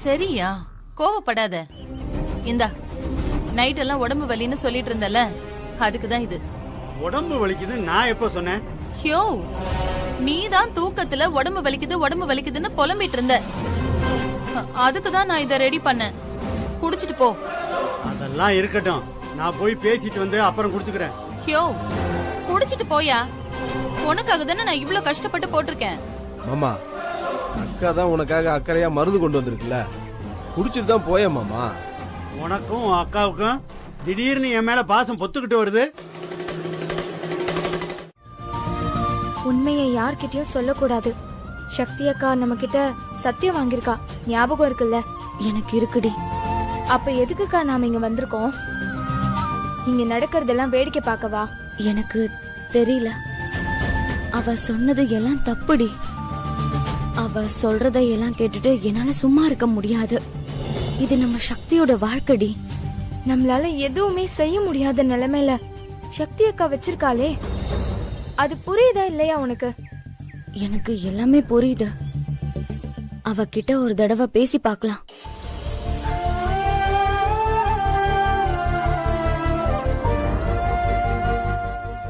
சரியா, கோவப்படாத. இந்தா, நைட் எல்லாம் உடம்பு வலின்னு சொல்லிட்டு இருந்தல, அதுக்குதான் இது. உடம்பு வலிக்குது நான் எப்ப சொன்னேன்? ஹியோ, நீதான் தூக்கத்துல உடம்பு வலிக்குதுன்னு புலம்பிட்டு இருந்த. அதுக்குதான் நான் இத ரெடி பண்ணேன். குடிச்சிட்டு போ. அதெல்லாம் இருக்கட்டும், நான் போய் பேசிட்டு வந்து அப்புறம் குடிச்சுக்கிறேன். ஹியோ, குடிச்சிட்டு போயா. உனக்காக தானே நான் இவ்ளோ கஷ்டப்பட்டு போட்டிருக்கேன். மாமா, அக்கா தான் உனக்காக அக்கறையா மருந்து கொண்டு வந்திருக்குல்ல, குடிச்சிட்டு தான் போய மாமா. உனக்கும் அக்காவுக்கும் திடீர்னு என் மேல பாசம் பொத்துக்கிட்டு வருது. உண்மையை யார்கிட்டயும் சொல்லக்கூடாது. சக்தி அக்கா நம்ம கிட்ட சத்தியம் வாங்கிருக்கா, ஞாபகம் இருக்குல்ல? எனக்கு இருக்குடி. அப்ப எதுக்குக்கா நாம இங்க வந்திருக்கோம்? இங்க நடக்கிறதெல்லாம் வேடிக்கை பார்க்கவா? எனக்கு தெரியல. அவ சொன்னது எல்லாம் தப்புடி. அவ சொல்றத எல்லாம் கேட்டுட்டு என்னால சும்மா இருக்க முடியாது. இது நம்ம சக்தியோட வாழ்க்கடி. நம்மளால எதுவுமே செய்ய முடியாத நிலைமையில சக்தி அக்கா வச்சிருக்காளே, அது புரியுதா இல்லையா உனக்கு? எனக்கு எல்லாமே புரியுது. அவ கிட்ட ஒரு தடவை பேசி பார்க்கலாம்.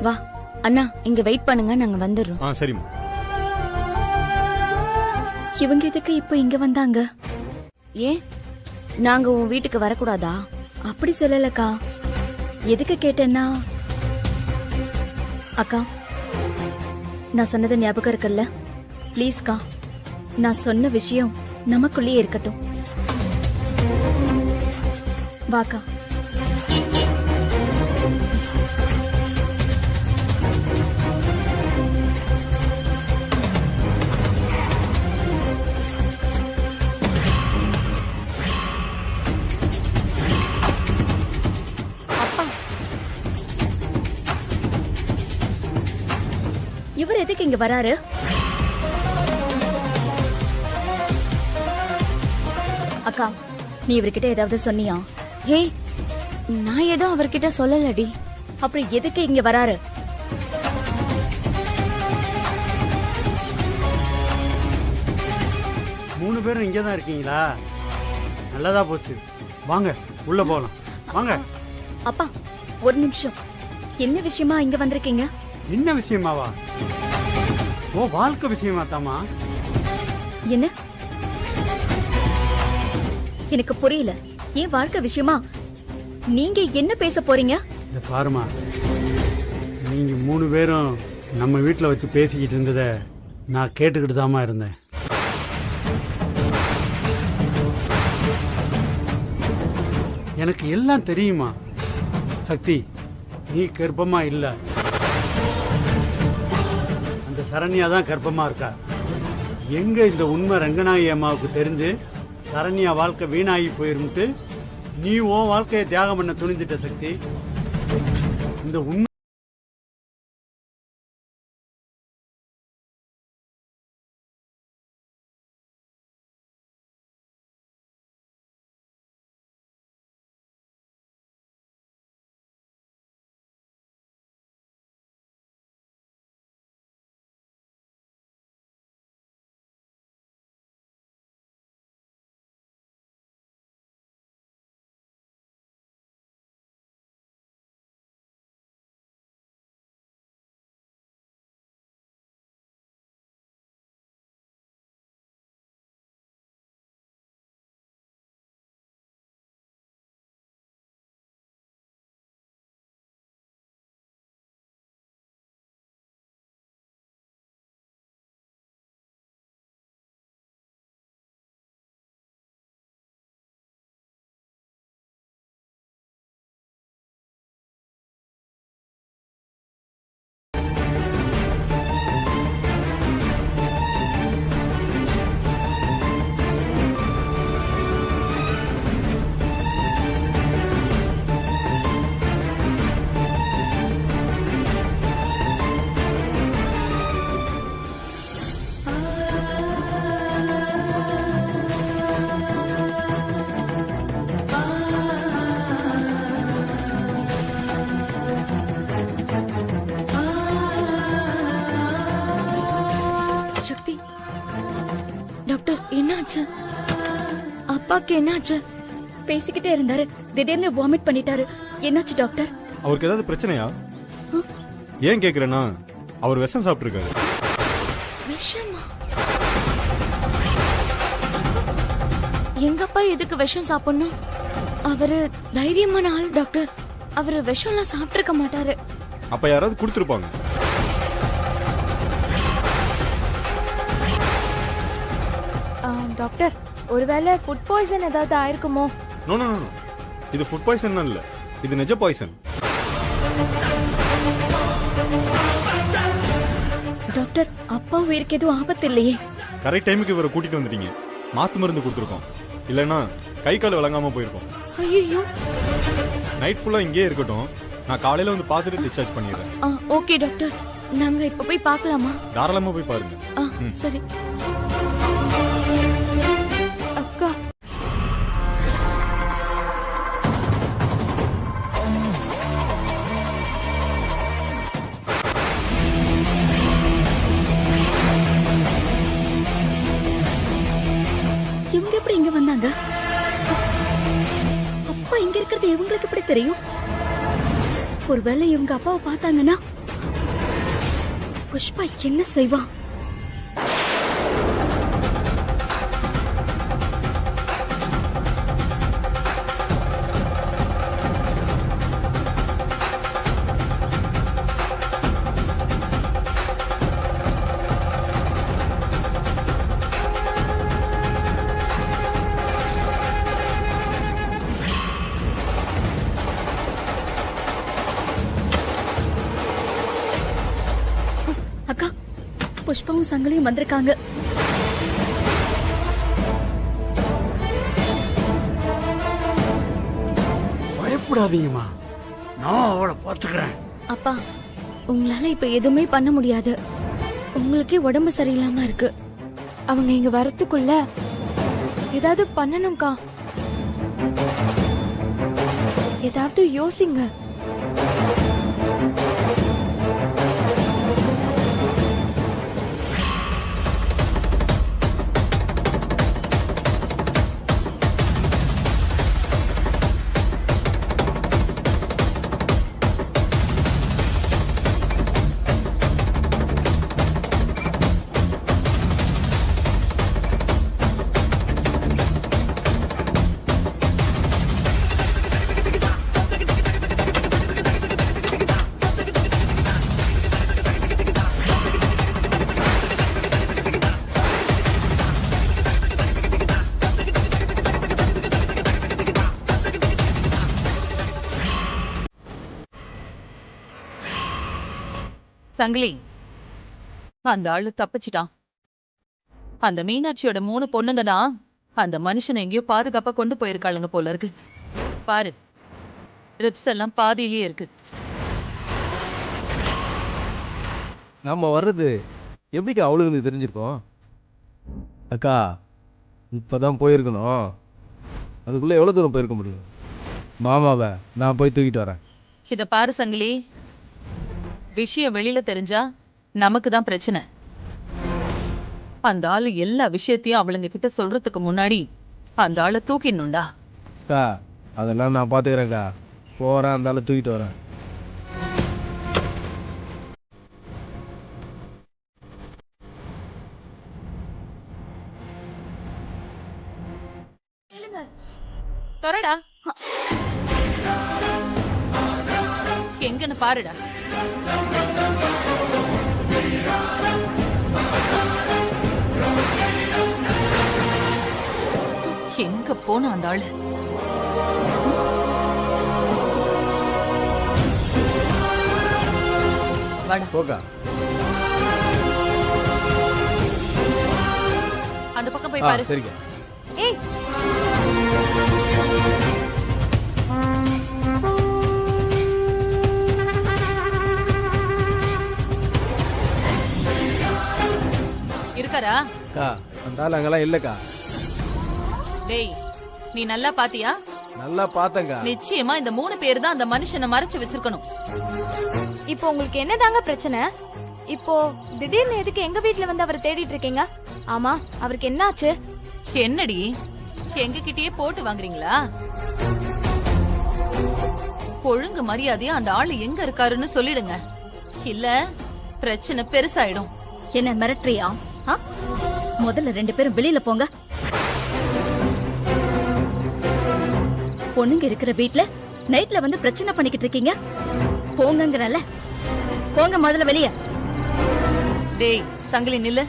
வா அண்ணா, இங்க வெயிட் பண்ணுங்க, நாங்க வந்துடுறோம். சரிம்மா. இவங்க எதுக்கு இப்ப இங்க வந்தாங்க? ஏன், நாங்க உன் வீட்டுக்கு வரக்கூடாதா? அப்படி சொல்லலக்கா. எதுக்கு கேட்டேன்னா, அக்கா நான் சொன்னது ஞாபகம் இருக்குல்ல? ப்ளீஸ்க்கா, நான் சொன்ன விஷயம் நமக்குள்ளேயே இருக்கட்டும். வாக்கா. இவர் எதுக்கு இங்க வராரு? அக்கா, நீ இவர்கிட்ட ஏதாவது சொன்னியா? ஹே, நான் ஏதோ அவர்கிட்ட சொல்லலடி. அப்புறம் எதுக்கு இங்க வராரு? மூணு பேரும் இங்கதான் இருக்கீங்களா? நல்லதா போச்சு. வாங்க உள்ள போலாம். வாங்க. அப்பா, ஒரு நிமிஷம். என்ன விஷயமா இங்க வந்திருக்கீங்க? என்ன விஷயமாவா? ஓ, வாழ்க்கை விஷயமா தாமா? என்ன? எனக்கு புரியல. ஏன் வாழ்க்கை விஷயமா நீங்க என்ன பேச போறீங்க? இந்த பாருமா, நீங்க மூணு பேரும் நம்ம வீட்டுல வச்சு பேசிக்கிட்டு இருந்தத நான் கேட்டுக்கிட்டு தாமா இருந்தேன். எனக்கு எல்லாம் தெரியுமா சக்தி. நீ கர்ப்பமா இல்ல, அந்த சரண்யா தான் கர்ப்பமா இருக்கா. எங்க இந்த உண்மை ரங்கநாயகி அம்மாவுக்கு தெரிஞ்சு சரண்யா வாழ்க்கை வீணாகி போயிருந்துட்டு நீ உன் வாழ்க்கையை தியாகம் பண்ண துணிஞ்சிட்ட சக்தி. இந்த உண்மை சக்தி டாக்டர் என்னாச்சு? அப்பாக்கு என்னாச்சு? பேசிக்கிட்டே இருந்தாரு, திடீர்னு வாமிட் பண்ணிட்டாரு. என்னாச்சு டாக்டர்? அவருக்கு ஏதாவது பிரச்சனையா? ஏன் கேக்குறேன்னா அவர் விஷம் சாப்பிட்டிருக்காரு. விஷமா? எங்க அப்பா எதுக்கு விஷம் சாப்பிடணும்? அவரு தைரியமான ஆள் டாக்டர். அவரு விஷம் எல்லாம் சாப்பிட்டிருக்க மாட்டாரு. அப்ப யாராவது கொடுத்திருப்பாங்க. டாக்டர், ஒருவேளை ஃபுட் பாய்சன் ஏதாவது ஆயிருக்குமோ? நோ நோ நோ, இது ஃபுட் பாய்சன் இல்ல, இது நிஜ பாய்சன். டாக்டர், அப்பா உயிருக்கு எதுவும் ஆபத்து இல்லையே? கரெக்ட் டைமுக்கு இவரை கூட்டிட்டு வந்துட்டீங்க. மாத்து மருந்து கொடுத்துருக்கோம், இல்லைன்னா கை கால் விளங்காம போயிருக்கோம். ஐயோ. நைட் ஃபுல்லா இங்கேயே இருக்கட்டும், நான் காலையில வந்து பார்த்துட்டு டிஸ்சார்ஜ் பண்ணிடுறேன். ஓகே டாக்டர், நாங்க இப்ப போய் பார்க்கலாமா? தாராளமா போய் பாருங்க. சரி. அக்கா, இவங்க எப்படி இங்க வந்தாங்க? அப்பா இங்க இருக்கிறது இவங்களுக்கு எப்படி தெரியும்? ஒருவேளை இவங்க அப்பாவை பார்த்தாங்கன்னா புஷ்பா என்ன செய்வா? அக்கா, புஷ்பாவும் சங்கலையும் வந்திருக்காங்க. பயப்படாதீங்கம்மா, நான் அவளை பாத்துக்கிறேன். அப்பா, உங்களால இப்ப எதுவுமே பண்ண முடியாது. உங்களுக்கே உடம்பு சரியில்லாம இருக்கு. அவங்க இங்க வரத்துக்குள்ள ஏதாவது பண்ணணும்க்கா. ஏதாவது யோசிங்க. சங்கிலி, அந்த ஆளு தப்பிச்சிட்டான். அந்த மீனாட்சியோட 3 பொண்ணுங்க தான் அந்த மனுஷனை எங்கேயோ பாதுகாப்பா கொண்டு போயிருக்காளுங்க போல இருக்கு. பாரு, ரிப்ஸ் எல்லாம் பாதியிலேயே இருக்கு. நாம வர்றது எப்படிக்கா அவளுக்கு தெரிஞ்சிருக்கோம்? அக்கா, இப்பதான் போயிருக்கணும். அதுக்குள்ள எவ்வளவு தூரம் போயிருக்க முடியும்? மாமாவை நான் போய் தூக்கிட்டு வரேன். இத பாரு சங்கிலி, விஷயம் வெளியில தெரிஞ்சா நமக்கு தான் பிரச்சனை. அந்த ஆளு எல்லா விஷயத்தையும் அவளுங்க கிட்ட சொல்றதுக்கு முன்னாடி அந்த ஆளை தூக்கிடணும்டா. அக்கா, அதெல்லாம் நான் பாத்துக்கிறேன்க்கா. போறேன், அந்த ஆளை தூக்கிட்டு வரேன். தொரடா, எங்கன்னு பாருடா. எங்க போன அந்த ஆளு? வாடா, போக்கா. அந்த பக்கம் போய் பாரு. சரிங்க. ஏய், இருக்காரா? அக்கா, அந்த ஆள் அங்கெல்லாம் இல்லக்கா. டேய், நீ நல்லா பாத்தியா? நல்லா பார்த்தேங்கா. நிச்சயமா இந்த 3 பேர் தான் அந்த மனுஷனை மறைச்சு வச்சிருக்கணும். இப்போ உங்களுக்கு என்னதாங்க பிரச்சனை? இப்போ திடீர்னு எதுக்கு எங்க வீட்ல வந்து அவரை தேடிட்டு இருக்கீங்க? ஆமா, அவருக்கு என்னாச்சு? என்னடி எங்க கிட்டயே போட்டு வாங்குறீங்களா? ஒழுங்கு மரியாதையா அந்த ஆளு எங்க இருக்காருன்னு சொல்லிடுங்க, இல்ல பிரச்சனை பெருசாயிடும். என்ன மிரட்டுறியா? ஆ? முதல்ல 2 பேரும் வெளியில போங்க. பொண்ணுங்க இருக்கிற வீட்ல நைட்ல வந்து பிரச்சனை பண்ணிக்கிட்டு இருக்கீங்க. போங்கங்கறல. போங்க முதல்ல வெளிய. டேய் சங்கிலி நில்லு.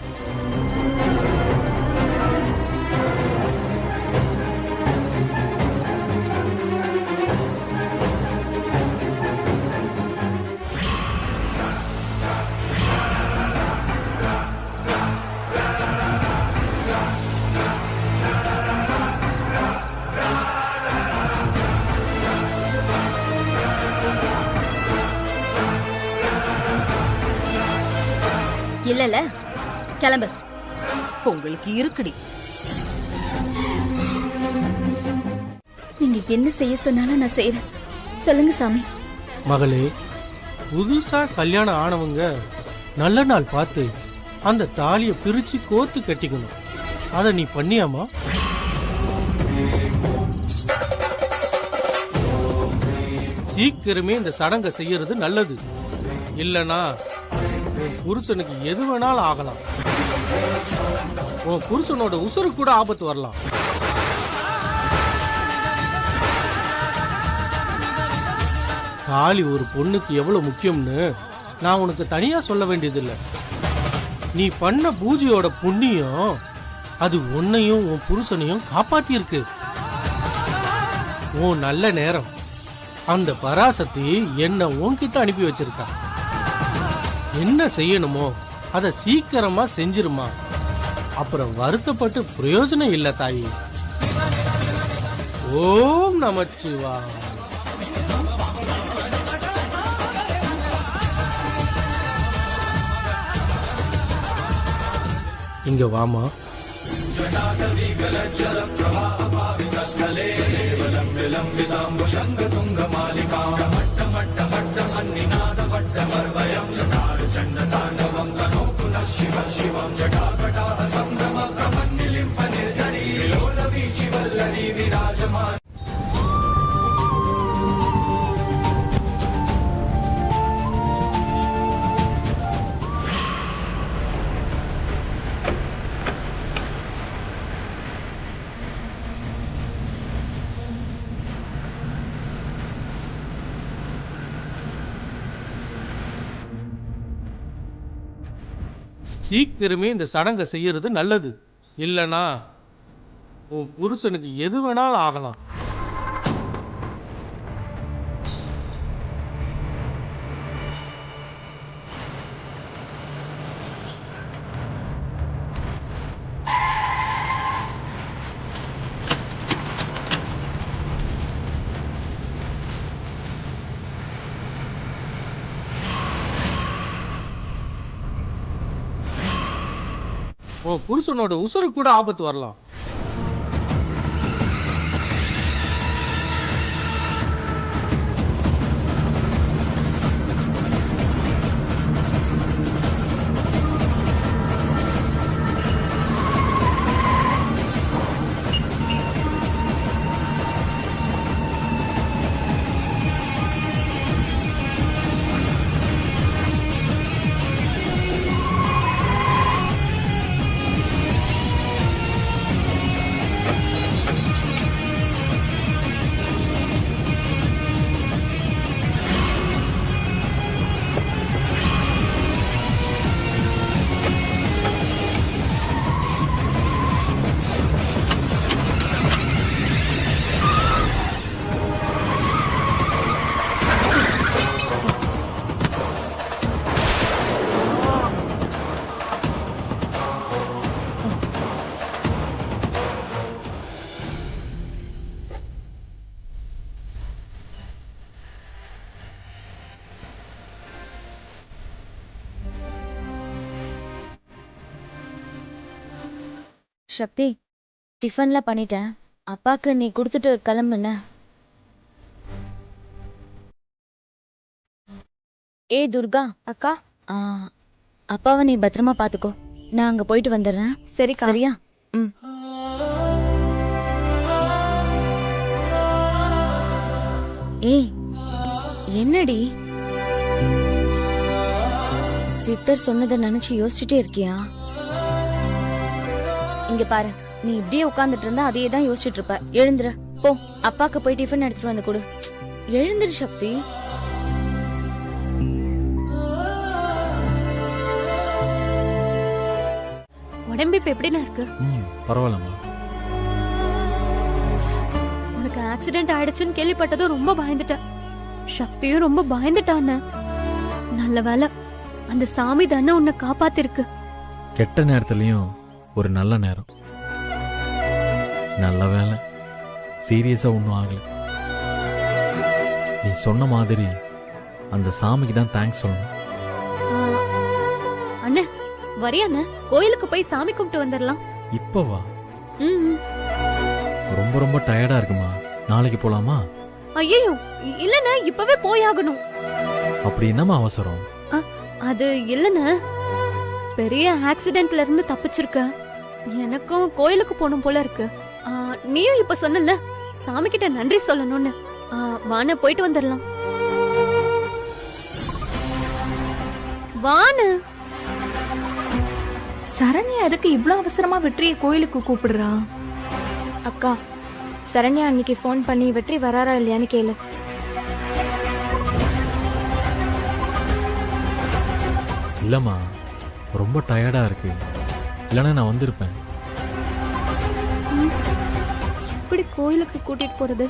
இல்லல. கிளம்பு. உங்களுக்கு இருக்குடி. நீங்க என்ன செய்ய சொன்னாலும் நான் செய்யறேன். சொல்லுங்க சாமி. மகளே, புதுசா கல்யாணம் ஆனவங்க நல்ல நாள் பார்த்து அந்த தாலிய பிரிச்சு கோத்து கட்டிக்கணும். அத நீ பண்ணியாமா? சீக்கிரமே இந்த சடங்கை செய்யறது நல்லது. இல்லனா உன் புருஷனுக்கு எது வேணாலும் ஆகலாம். உன் புருஷனோட உசுரு கூட ஆபத்து வரலாம். தாலி ஒரு பொண்ணுக்கு எவ்வளவு முக்கியம்னு நான் உனக்கு தனியா சொல்ல வேண்டியதில்லை. நீ பண்ண பூஜையோட புண்ணியம் அது உன்னையும் உன் புருஷனையும் காப்பாத்தி இருக்கு. உன் நல்ல நேரம் அந்த பராசக்தி என்ன உன்கிட்ட அனுப்பி வச்சிருக்கா. என்ன செய்யணுமோ அத சீக்கிரமா செஞ்சிருமா. அப்புறம் வருத்தப்பட்டு பிரயோஜனம் இல்ல தாயி. ஓம் நமச்சிவாய. இங்க வாமா. சீக்கிரமே இந்த சடங்கை செய்யறது நல்லது. இல்லனா உன் புருஷனுக்கு எது வேணாலும் ஆகலாம். உன் புருஷனோட உசுரு கூட ஆபத்து வரலாம். சக்தி, டிஃபன்ல பண்ணிட்டேன். அப்பாக்கு நீ கொடுத்துட்டு கிளம்புன. ஏ துர்கா அக்கா, ஆ, அப்பாவை நீ பத்திரமா பாத்துக்கோ. நான் அங்க போயிட்டு வந்துடுறேன். சரிக்கா. சரியா? ம். ஏய், என்னடி சித்தர் சொன்னதை நினைச்சு யோசிச்சுட்டே இருக்கியா? இங்க பாரு, நீ இப்படியே உட்கார்ந்துட்டு இருந்தா அதையே தான் யோசிச்சுட்டு இருப்ப. எழுந்துரு, போ. அப்பாக்கு போய் டிஃபன் எடுத்துட்டு வந்து கொடு. எழுந்துரு சக்தி. உடம்பு இப்ப எப்படின்னு இருக்கு? பரவாயில்லம்மா. உனக்கு ஆக்சிடென்ட் ஆயிடுச்சுன்னு கேள்விப்பட்டதும் ரொம்ப பயந்துட்டேன். சக்தியும் ரொம்ப பயந்துட்டான்னு. நல்ல வேலை, அந்த சாமி தானே உன்னை காப்பாத்திருக்கு. கெட்ட நேரத்துலயும் ஒரு நல்ல நேரம். நல்ல வேலை, சீரியஸா ஒன்றும் ஆகல. நீ சொன்ன மாதிரி அந்த சாமிக்கு தான் தேங்க்ஸ் சொல்லணும். அண்ணே வரியாண்ண, கோயிலுக்கு போய் சாமி கும்பிட்டு வந்துடலாம். இப்ப வா. ம். ரொம்ப ரொம்ப டயர்டா இருக்குமா, நாளைக்கு போலாமா? ஐயோ இல்லண்ணே, இப்பவே போயாகணும். அப்படி என்னமா அவசரம்? அது இல்லண்ணே, பெரிய ஆக்சிடென்ட்ல இருந்து தப்பிச்சிருக்க. எனக்கும் கோயிலுக்கு போகணும் போல இருக்கு. நீயும் இப்ப சொன்னல சாமி கிட்ட நன்றி சொல்லணும்னு. வான போயிட்டு வந்துடலாம். வானு. சரண்யா எதுக்கு இவ்வளவு அவசரமா வெற்றியை கோயிலுக்கு கூப்பிடுறா? அக்கா, சரண்யா அன்னைக்கு ஃபோன் பண்ணி வெற்றி வராரா இல்லையான்னு கேளு. இல்லம்மா, ரொம்ப டயர்டா இருக்கு. இல்லைன்னா நான் வந்திருப்பேன். இப்படி கோயிலுக்கு கூட்டிட்டு போறது?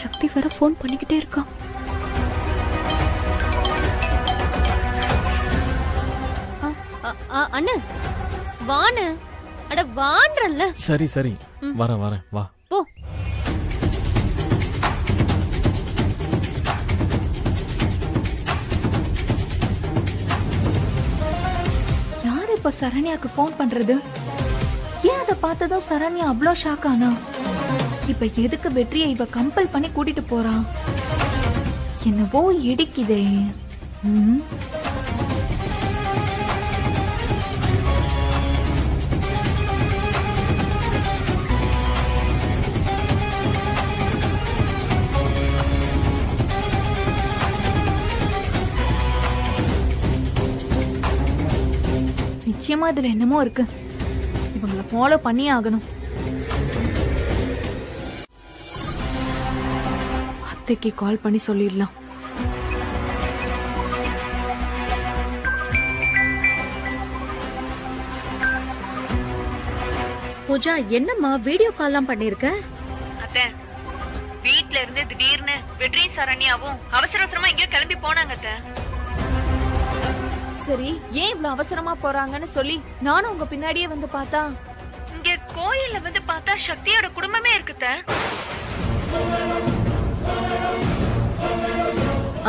சக்தி வேற போன் பண்ணிக்கிட்டே இருக்கா. அண்ணா வான, அட வான்றல்ல. சரி சரி, வரேன் வரேன், வா. போ. யார் இப்ப சரண்யாக்கு போன் பண்றது? ஏன் அதை பார்த்ததும் சரண்யா அவ்வளோ ஷாக் ஆனா? இப்ப எதுக்கு வெற்றியை இவ கம்பல் பண்ணி கூட்டிட்டு போறா? என்னவோ இடிக்குதே. நிச்சயமா இதுல என்னமோ இருக்கு. இவங்களை ஃபாலோ பண்ணியே ஆகணும். அத்தைக்கு கால் பண்ணி சொல்லிடலாம். பூஜா, என்னம்மா வீடியோ கால்லாம் பண்ணிருக்க? அத்தை, வீட்ல இருந்து திடீர்னு வெற்றியும் சரண்யாவும் அவசர அவசரமா எங்கேயோ கிளம்பி போனாங்க அத்தை. சரி, ஏன் இவ்வளவு அவசரமா போறாங்கன்னு சொல்லி நானும் உங்க பின்னாடியே வந்து பார்த்தா, இங்க கோயில்ல வந்து பார்த்தா சக்தியோட குடும்பமே இருக்குத்த.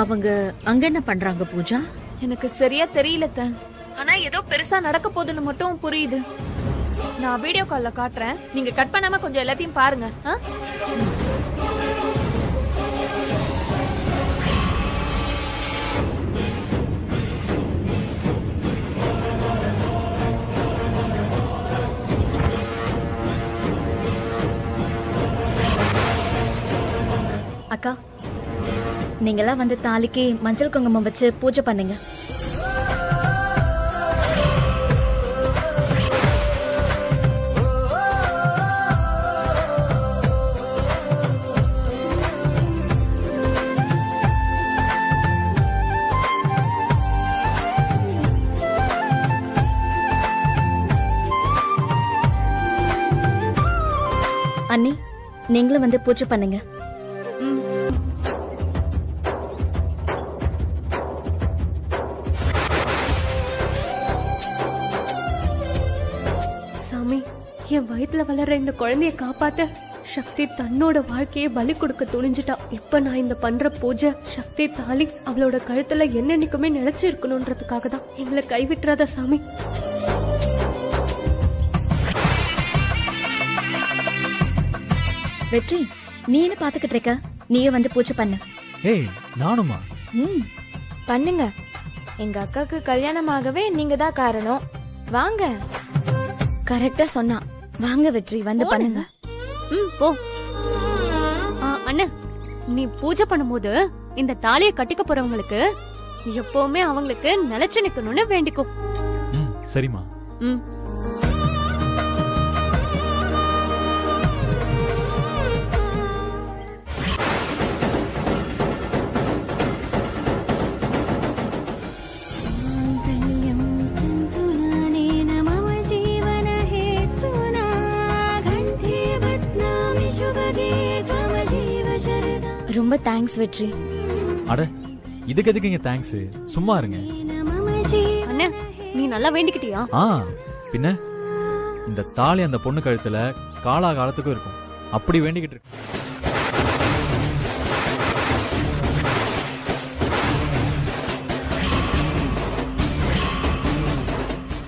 அவங்க அங்க என்ன பண்றாங்க பூஜா? எனக்கு சரியா தெரியல. ஆனா ஏதோ பெருசா நடக்க போகுதுன்னு மட்டும் புரியுது. நான் வீடியோ கால்ல காட்டுறேன், நீங்க கட் பண்ணாம கொஞ்சம் எல்லாத்தையும் பாருங்க. அக்கா, நீங்களாம் வந்து தாலிக்கு மஞ்சள் குங்குமம் வச்சு பூஜை பண்ணுங்க. அண்ணி, நீங்களும் வந்து பூஜை பண்ணுங்க. சாமி, என் வயித்துல வளர்ற இந்த குழந்தைய காப்பாத்த சக்தி தன்னோட வாழ்க்கையை பலி கொடுக்க துணிஞ்சிட்டா. இப்ப நான் இந்த பண்ற பூஜை சக்தி தாலி அவளோட கழுத்துல என்னன்னைக்குமே நினைச்சு இருக்கணும்ன்றதுக்காக தான். எங்களை கைவிட்டுறாத சாமி. வெற்றி நீ என்ன பாத்துக்கிட்டு இருக்க? நீயே வந்து பூஜை பண்ணு. ஏய் நானுமா? பண்ணுங்க. எங்க அக்காக்கு கல்யாணமாகவே நீங்க தான் காரணம். வாங்க. கரெக்டா சொன்னா. வாங்க வெற்றி வந்து பண்ணுங்க. போ. அண்ணா, நீ பூஜை பண்ணும்போது இந்த தாலியை கட்டிக்க போறவங்களுக்கு எப்பவுமே அவங்களுக்கு நிலைச்சு நிக்கணும்னு வேண்டிக்கோ. சரிம்மா. ரொம்ப தேங்க்ஸ் வெற்றி. அட இதுக்கு எதுக்கு இங்க தேங்க்ஸ்? சும்மா இருங்க. அண்ணா, நீ நல்லா வேண்டிக்கிட்டியா? பின்ன இந்த தாலி அந்த பொண்ணு கழுத்துல காலா காலத்துக்கும் இருக்கும். அப்படி வேண்டிக்கிட்டு இருக்கு.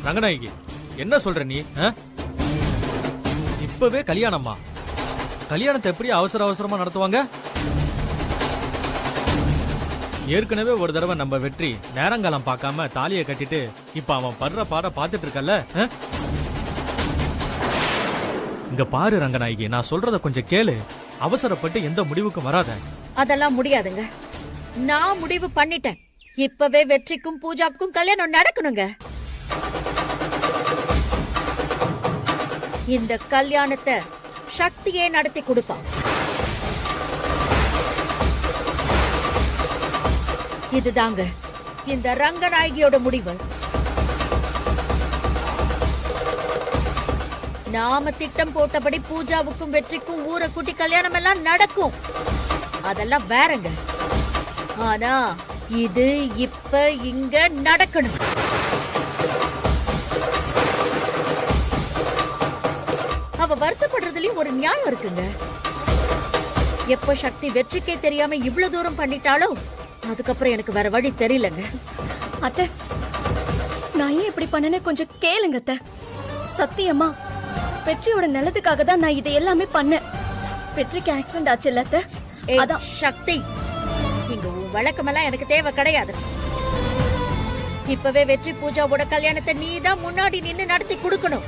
ரங்கநாயகி, என்ன சொல்ற நீ? இப்பவே கல்யாணமா? கல்யாணத்தை எப்படி அவசர அவசரமா நடத்துவாங்க? ஏற்கனவே ஒரு தடவை நம்ம வெற்றி நேரங்காலம் பார்க்காம தாலியை கட்டிட்டு இப்ப அவன் படுற பாட பாத்துட்டு இருக்கல்ல. இங்க பாரு ரங்கநாயகி, நான் சொல்றத கொஞ்சம் கேளு. அவசரப்பட்டு எந்த முடிவுக்கும் வராத. அதெல்லாம் முடியாதுங்க. நான் முடிவு பண்ணிட்டேன். இப்பவே வெற்றிக்கும் பூஜாக்கும் கல்யாணம் நடக்கணுங்க. இந்த கல்யாணத்தை சக்தியே நடத்தி கொடுப்பான். இதுதாங்க இந்த ரங்கநாயகியோட முடிவு. நாம திட்டம் போட்டபடி பூஜாவுக்கும் வெற்றிக்கும் ஊரை கூட்டி கல்யாணம் எல்லாம் நடக்கும். அதெல்லாம் வேறங்க. ஆனா இது இப்ப இங்க நடக்கணும். அவ வருத்தப்படுறதுலயும் ஒரு நியாயம் இருக்குங்க. எப்ப சக்தி வெற்றிக்கே தெரியாம இவ்வளவு தூரம் பண்ணிட்டாலோ அதுக்கப்புறம் எனக்கு வேற வழி தெரியலங்க. அத்தை, நான் ஏன் இப்படி பண்ணனே கொஞ்சம் கேளுங்க அத்தை. சத்தியமா வெற்றியோட நிலத்துக்காக தான் நான் இதை எல்லாமே பண்ணேன். வெற்றிக்கு ஆக்சிடென்ட் ஆச்சு இல்ல அத்தை? அதான் சக்தி, இங்க உன் வழக்கமெல்லாம் எனக்கு தேவை கிடையாது. இப்பவே வெற்றி பூஜாவோட கல்யாணத்தை நீதான் முன்னாடி நின்னு நடத்தி கொடுக்கணும்.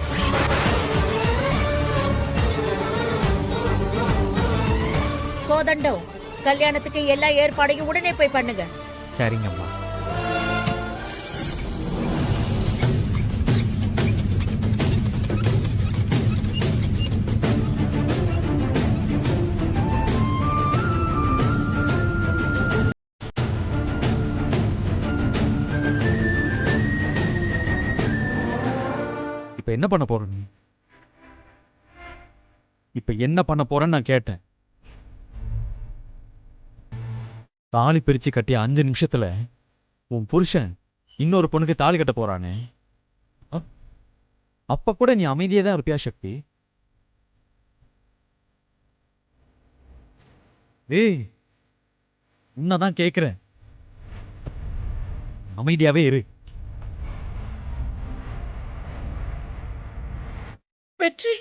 கோதண்டம், கல்யாணத்துக்கு எல்லா ஏற்பாடையும் உடனே போய் பண்ணுங்க. சரிங்கம்மா. இப்ப என்ன பண்ண போற நீ? இப்ப என்ன பண்ண போறன்னு நான் கேட்டேன். தாலி பிரிச்சு கட்டிய 5 நிமிஷத்துல உன் புருஷன் இன்னொரு பொண்ணுக்கு தாலி கட்ட போறானே, அப்ப கூட நீ அமைதியே தான் இருப்பியா சக்தி? ஏய், உன்னதான் கேக்குறேன். அமைதியாவே இரு. வெற்றி,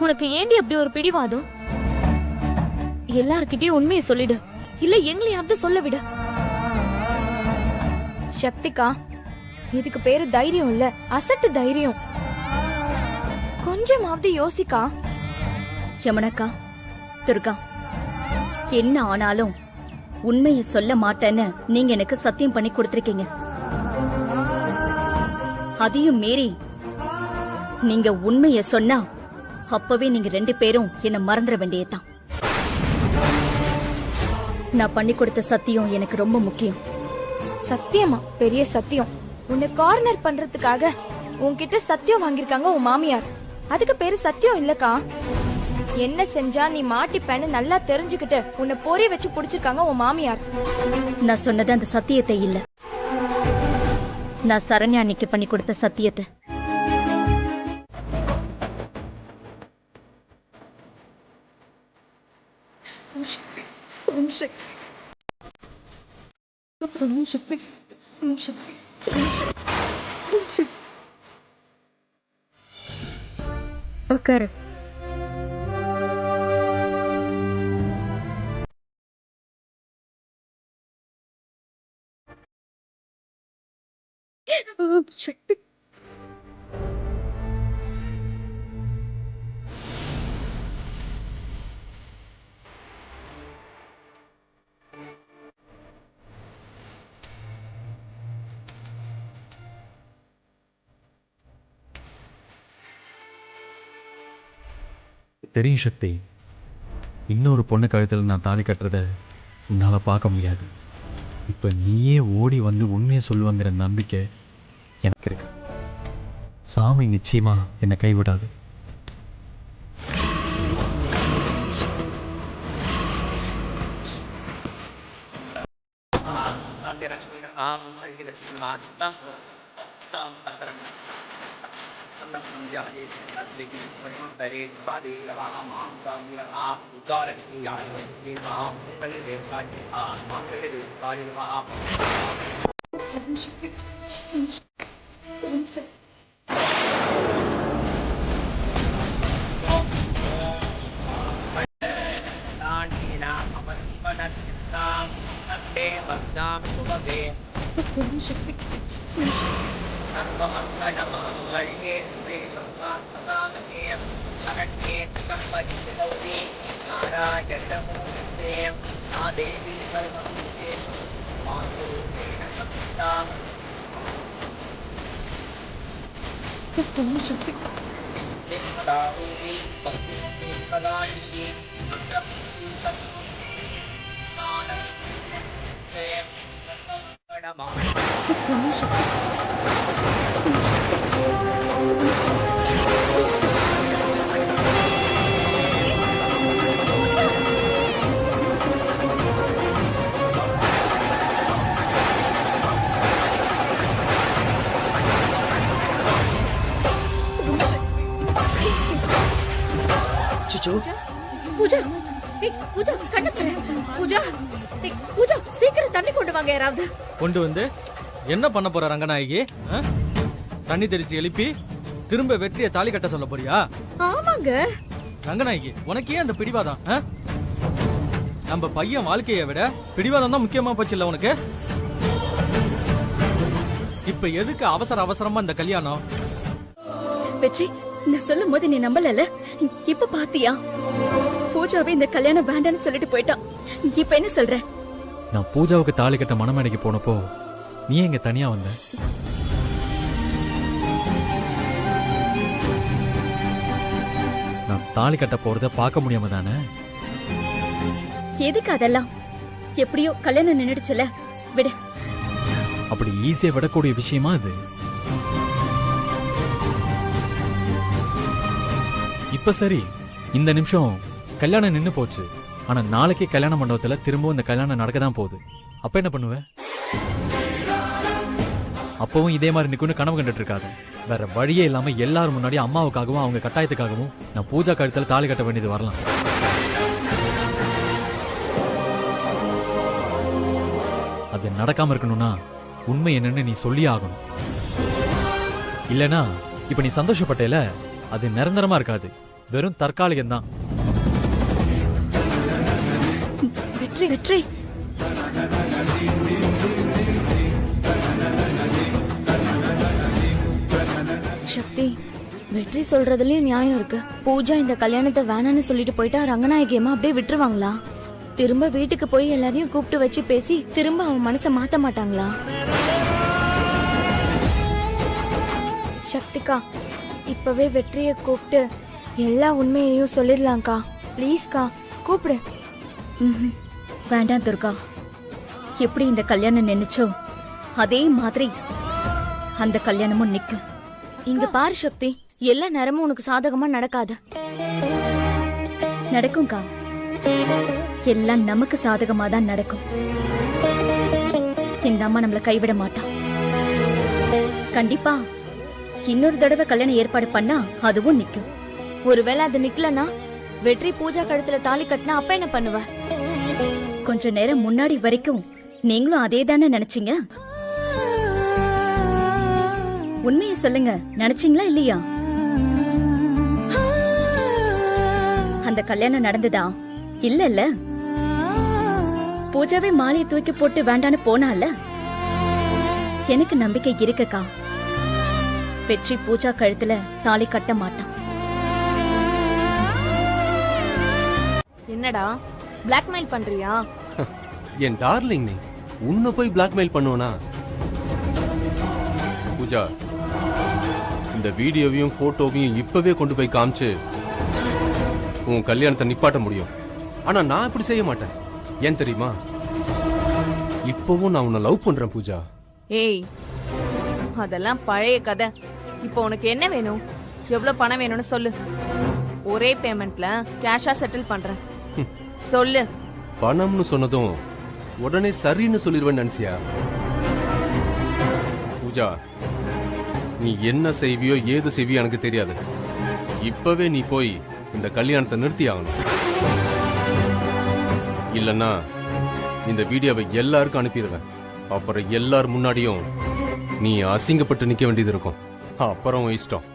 உனக்கு ஏண்டி அப்படி ஒரு பிடிவாதம்? எல்லார்கிட்டயும் உண்மையை சொல்லிடு. இல்ல எங்களையாவது சொல்ல விடு. சக்திகா, இதுக்கு பேரு தைரியம் இல்ல, அசட்டு தைரியம். கொஞ்சமாவது யோசிக்கா. யமுனக்கா, துர்கா, என்ன ஆனாலும் உண்மையை சொல்ல மாட்டேன்னு நீங்க எனக்கு சத்தியம் பண்ணி கொடுத்திருக்கீங்க. அதையும் மீறி நீங்க உண்மையை சொன்னா அப்பவே நீங்க 2 பேரும் என்ன மறந்துட வேண்டியதுதான். நான் பண்ணி கொடுத்த சத்தியம் எனக்கு ரொம்ப முக்கியம். சத்தியமா? பெரிய சத்தியம். உன்னை கார்னர் பண்றதுக்காக உன்கிட்ட சத்தியம் வாங்கிருக்காங்க உன் மாமியார். அதுக்கு பேரு சத்தியம் இல்லக்கா. என்ன செஞ்சா நீ மாட்டிப்பேன்னு நல்லா தெரிஞ்சுக்கிட்டு உன்னை பொறி வச்சு புடிச்சிருக்காங்க உன் மாமியார். நான் சொன்னது அந்த சத்தியத்தை இல்ல, நான் சரண்யா அன்னைக்கு பண்ணி கொடுத்த சத்தியத்தை. உட்காரு. சக்தி, தெரியும் சக்தி, இன்னொரு பொண்ணு கழுத்தில் நான் தாலி கட்டுறத உன்னால் பார்க்க முடியாது. இப்போ நீயே ஓடி வந்து உண்மையை சொல்லுவாங்கிற நம்பிக்கை எனக்கு இருக்கு. சாமி நிச்சயமா என்னை கைவிடாது. பூஜா, பூஜா, கண்ணு திற. பூஜா, பூஜா, சீக்கிரம் தண்ணி கொண்டு வாங்க யாராவது. கொண்டு வந்து என்ன பண்ண போற ரங்கநாயகி? தண்ணி தெரிச்சு எழுப்பி திரும்ப வெற்றியை தாலி கட்ட சொல்ல போறியா? ஆமாங்க ரங்கநாயகி, உனக்கு ஏன் அந்த பிடிவாதம்? நம்ம பையன் வாழ்க்கையை விட பிடிவாதம் தான் முக்கியமா போச்சு இல்ல உனக்கு? இப்ப எதுக்கு அவசர அவசரமா இந்த கல்யாணம்? வெற்றி, நான் சொல்லும் போது நீ நம்பலல, இப்ப பாத்தியா? பூஜாவே இந்த கல்யாணம் வேண்டான்னு சொல்லிட்டு போயிட்டான். இப்ப என்ன சொல்ற? நான் பூஜாவுக்கு தாலி கட்ட மணமேடைக்கு போனப்போ நீ எங்க தனியா வந்த? நான் தாலி கட்ட போறத பார்க்க முடியாம தானே? எதுக்கு அதெல்லாம்? எப்படியோ கல்யாணம் நின்னுடுச்சுல, விடு. அப்படி ஈஸியா விடக்கூடிய விஷயமா இது? இப்ப சரி, இந்த நிமிஷம் கல்யாணம் நின்னு போச்சு. ஆனா நாளைக்கு கல்யாண மண்டபத்துல திரும்பவும் இந்த கல்யாணம் நடக்கதான் போகுது. அப்ப என்ன பண்ணுவ? அப்பவும் இதே மாதிரி நிக்கணும் கனவு கண்டுட்டு இருக்காது. வேற வழியே இல்லாம எல்லாரும் முன்னாடி அம்மாவுக்காகவும் அவங்க கட்டாயத்துக்காகவும் நான் பூஜா கழுத்துல தாலி கட்ட வேண்டியது வரலாம். அது நடக்காம இருக்கணும்னா உண்மை என்னன்னு நீ சொல்லியே ஆகணும். இல்லனா இப்ப நீ சந்தோஷப்பட்டேல, அது நிரந்தரமா இருக்காது, வெறும் தற்காலிகம் தான். வெற்றி, வெற்றி, சக்தி, வெற்றி சொல்றதுலயும் நியாயம் இருக்கு. பூஜா இந்த கல்யாணத்தை வேணான்னு சொல்லிட்டு போயிட்டா ரங்கநாயகி அம்மா அப்படியே விட்டுருவாங்களா? திரும்ப வீட்டுக்கு போய் எல்லாரையும் கூப்பிட்டு வச்சு பேசி திரும்ப அவன் மனசை மாத்த மாட்டாங்களா? சக்திகா, இப்பவே வெற்றியை கூப்பிட்டு எல்லா உண்மையையும் சொல்லிடலாம்க்கா. ப்ளீஸ்க்கா, கூப்பிடு. வேண்டாம் துர்கா. எப்படி இந்த கல்யாணம் நினைச்சோ அதே மாதிரி அந்த கல்யாணமும் நிக்கும். இங்க பாரு சக்தி, எல்லா நேரமும் உனக்கு சாதகமா நடக்காது. நடக்கும்க்கா, எல்லாம் நமக்கு சாதகமா தான் நடக்கும். இந்த அம்மா நம்மள கைவிட மாட்டான். கண்டிப்பா இன்னொரு தடவை கல்யாணம் ஏற்பாடு பண்ணா அதுவும் நிக்கும். ஒருவேளை அது நிக்கலனா வெற்றி பூஜா கழுத்துல தாலி கட்டினா அப்ப என்ன பண்ணுவ? கொஞ்ச நேரம் முன்னாடி வரைக்கும் நீங்களும் அதே தானே நினைச்சீங்க? உண்மையை சொல்லுங்க, நினைச்சீங்களா இல்லையா? அந்த கல்யாணம் நடந்ததா? இல்ல பூஜாவே மாலையை தூக்கி போட்டு வேண்டான்னு போனால. எனக்கு நம்பிக்கை இருக்குக்கா, வெற்றி பூஜா கழுத்துல தாலி கட்ட மாட்டான். என்னடா பிளாக்மெயில் பண்றியா? என் டார்லிங், நீ உன்னை போய் பிளாக்மெயில் பண்ணுவனா? பூஜா, இந்த வீடியோவையும் போட்டோவையும் இப்பவே கொண்டு போய் காமிச்சு உன் கல்யாணத்தை நிப்பாட்ட முடியும். ஆனா நான் இப்படி செய்ய மாட்டேன். ஏன் தெரியுமா? இப்பவும் நான் உன்னை லவ் பண்றேன் பூஜா. ஏய், அதெல்லாம் பழைய கதை. இப்போ உனக்கு என்ன வேணும்? எவ்வளவு பணம் வேணும்னு சொல்லு. ஒரே பேமெண்ட்ல கேஷா செட்டில் பண்றேன். சொல்லு. பணம்னு சொன்னதும் உடனே சரின்னு சொல்லிடுவேன்னு நினைச்சியா? பூஜா, நீ என்ன செய்வியோ ஏது செய்வியோ எனக்கு தெரியாது. இப்பவே நீ போய் இந்த கல்யாணத்தை நிறுத்தி ஆகணும். இல்லன்னா இந்த வீடியோவை எல்லாருக்கும் அனுப்பிடுவேன். அப்புறம் எல்லார் முன்னாடியும் நீ அசிங்கப்பட்டு நிக்க வேண்டியது இருக்கும். அப்புறம் உன் இஷ்டம்.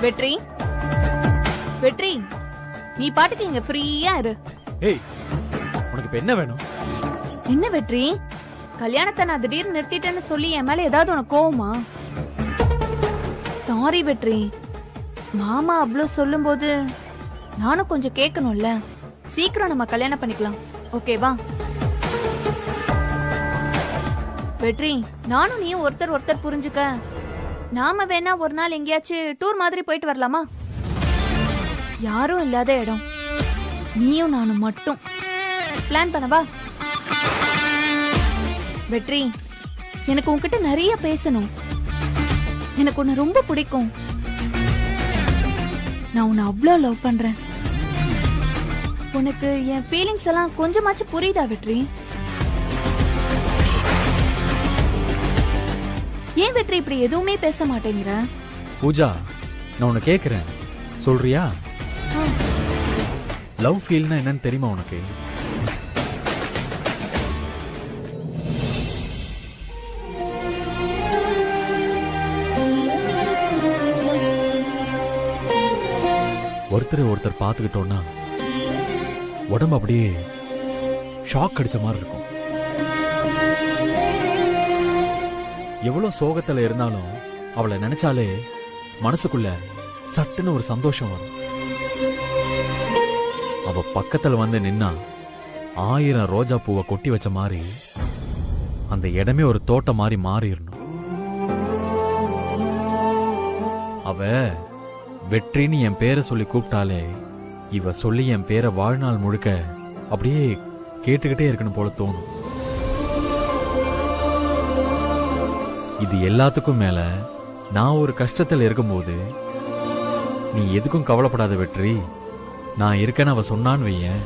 வெற்றி, வெற்றி, நீ பாட்டுக்கு இங்க ஃப்ரீயா இரு. ஏய், உனக்கு இப்ப என்ன வேணும்? என்ன வெற்றி, கல்யாணத்தை நான் திடீர்னு நிறுத்திட்டேன்னு சொல்லி என் மேல ஏதாவது உனக்கு கோவமா? சாரி வெற்றி, மாமா அவ்வளோ சொல்லும்போது நானும் கொஞ்சம் கேட்கணும்ல. சீக்கிரம் நம்ம கல்யாணம் பண்ணிக்கலாம், ஓகேவா? வெற்றி, நானும் நீயும் ஒருத்தர் புரிஞ்சுக்க. நாம வேணா ஒரு நாள் எங்கேயாச்சும் டூர் மாதிரி போயிட்டு வரலாமா? யாரும் இல்லாத இடம், நீயும் நானும் மட்டும் பிளான் பண்ணவா? வெற்றி, எனக்கு உன்கிட்ட நிறைய பேசணும். எனக்கு உன்னை ரொம்ப பிடிக்கும். நான் உன்னை அவ்வளோ லவ் பண்றேன். உனக்கு என் ஃபீலிங்ஸ் எல்லாம் கொஞ்சமாச்சும் புரியுதா வெற்றி? ஏன் வெற்றி இப்படி எதுவுமே பேச மாட்டேங்கிற? பூஜா, நான் உன்னை கேக்குறேன், சொல்றியா? லவ் ஃபீல்னா என்னன்னு தெரியுமா உனக்கு? ஒருத்தர் பார்த்துக்கிட்டோம்னா உடம்பு அப்படியே ஷாக் அடிச்ச மாதிரி இருக்கும். எவ்வளவு சோகத்துல இருந்தாலும் அவளை நினைச்சாலே மனசுக்குள்ள சட்டுன்னு ஒரு சந்தோஷம் வரும். அவ பக்கத்துல வந்து நின்னா 1000 ரோஜா பூவை கொட்டி வச்ச மாதிரி அந்த இடமே ஒரு தோட்டம் மாதிரி மாறிடணும். அவ வெற்றின்னு என் பேரை சொல்லி கூப்பிட்டாலே இவ சொல்லி என் பேரை வாழ்நாள் முழுக்க அப்படியே கேட்டுக்கிட்டே இருக்கணும் போல தோணும். இது எல்லாத்துக்கும் மேல நான் ஒரு கஷ்டத்துல இருக்கும்போது நீ எதுக்கும் கவலைப்படாத வெற்றி, நான் இருக்கேன்னு அவ சொன்னான்னு வையேன்,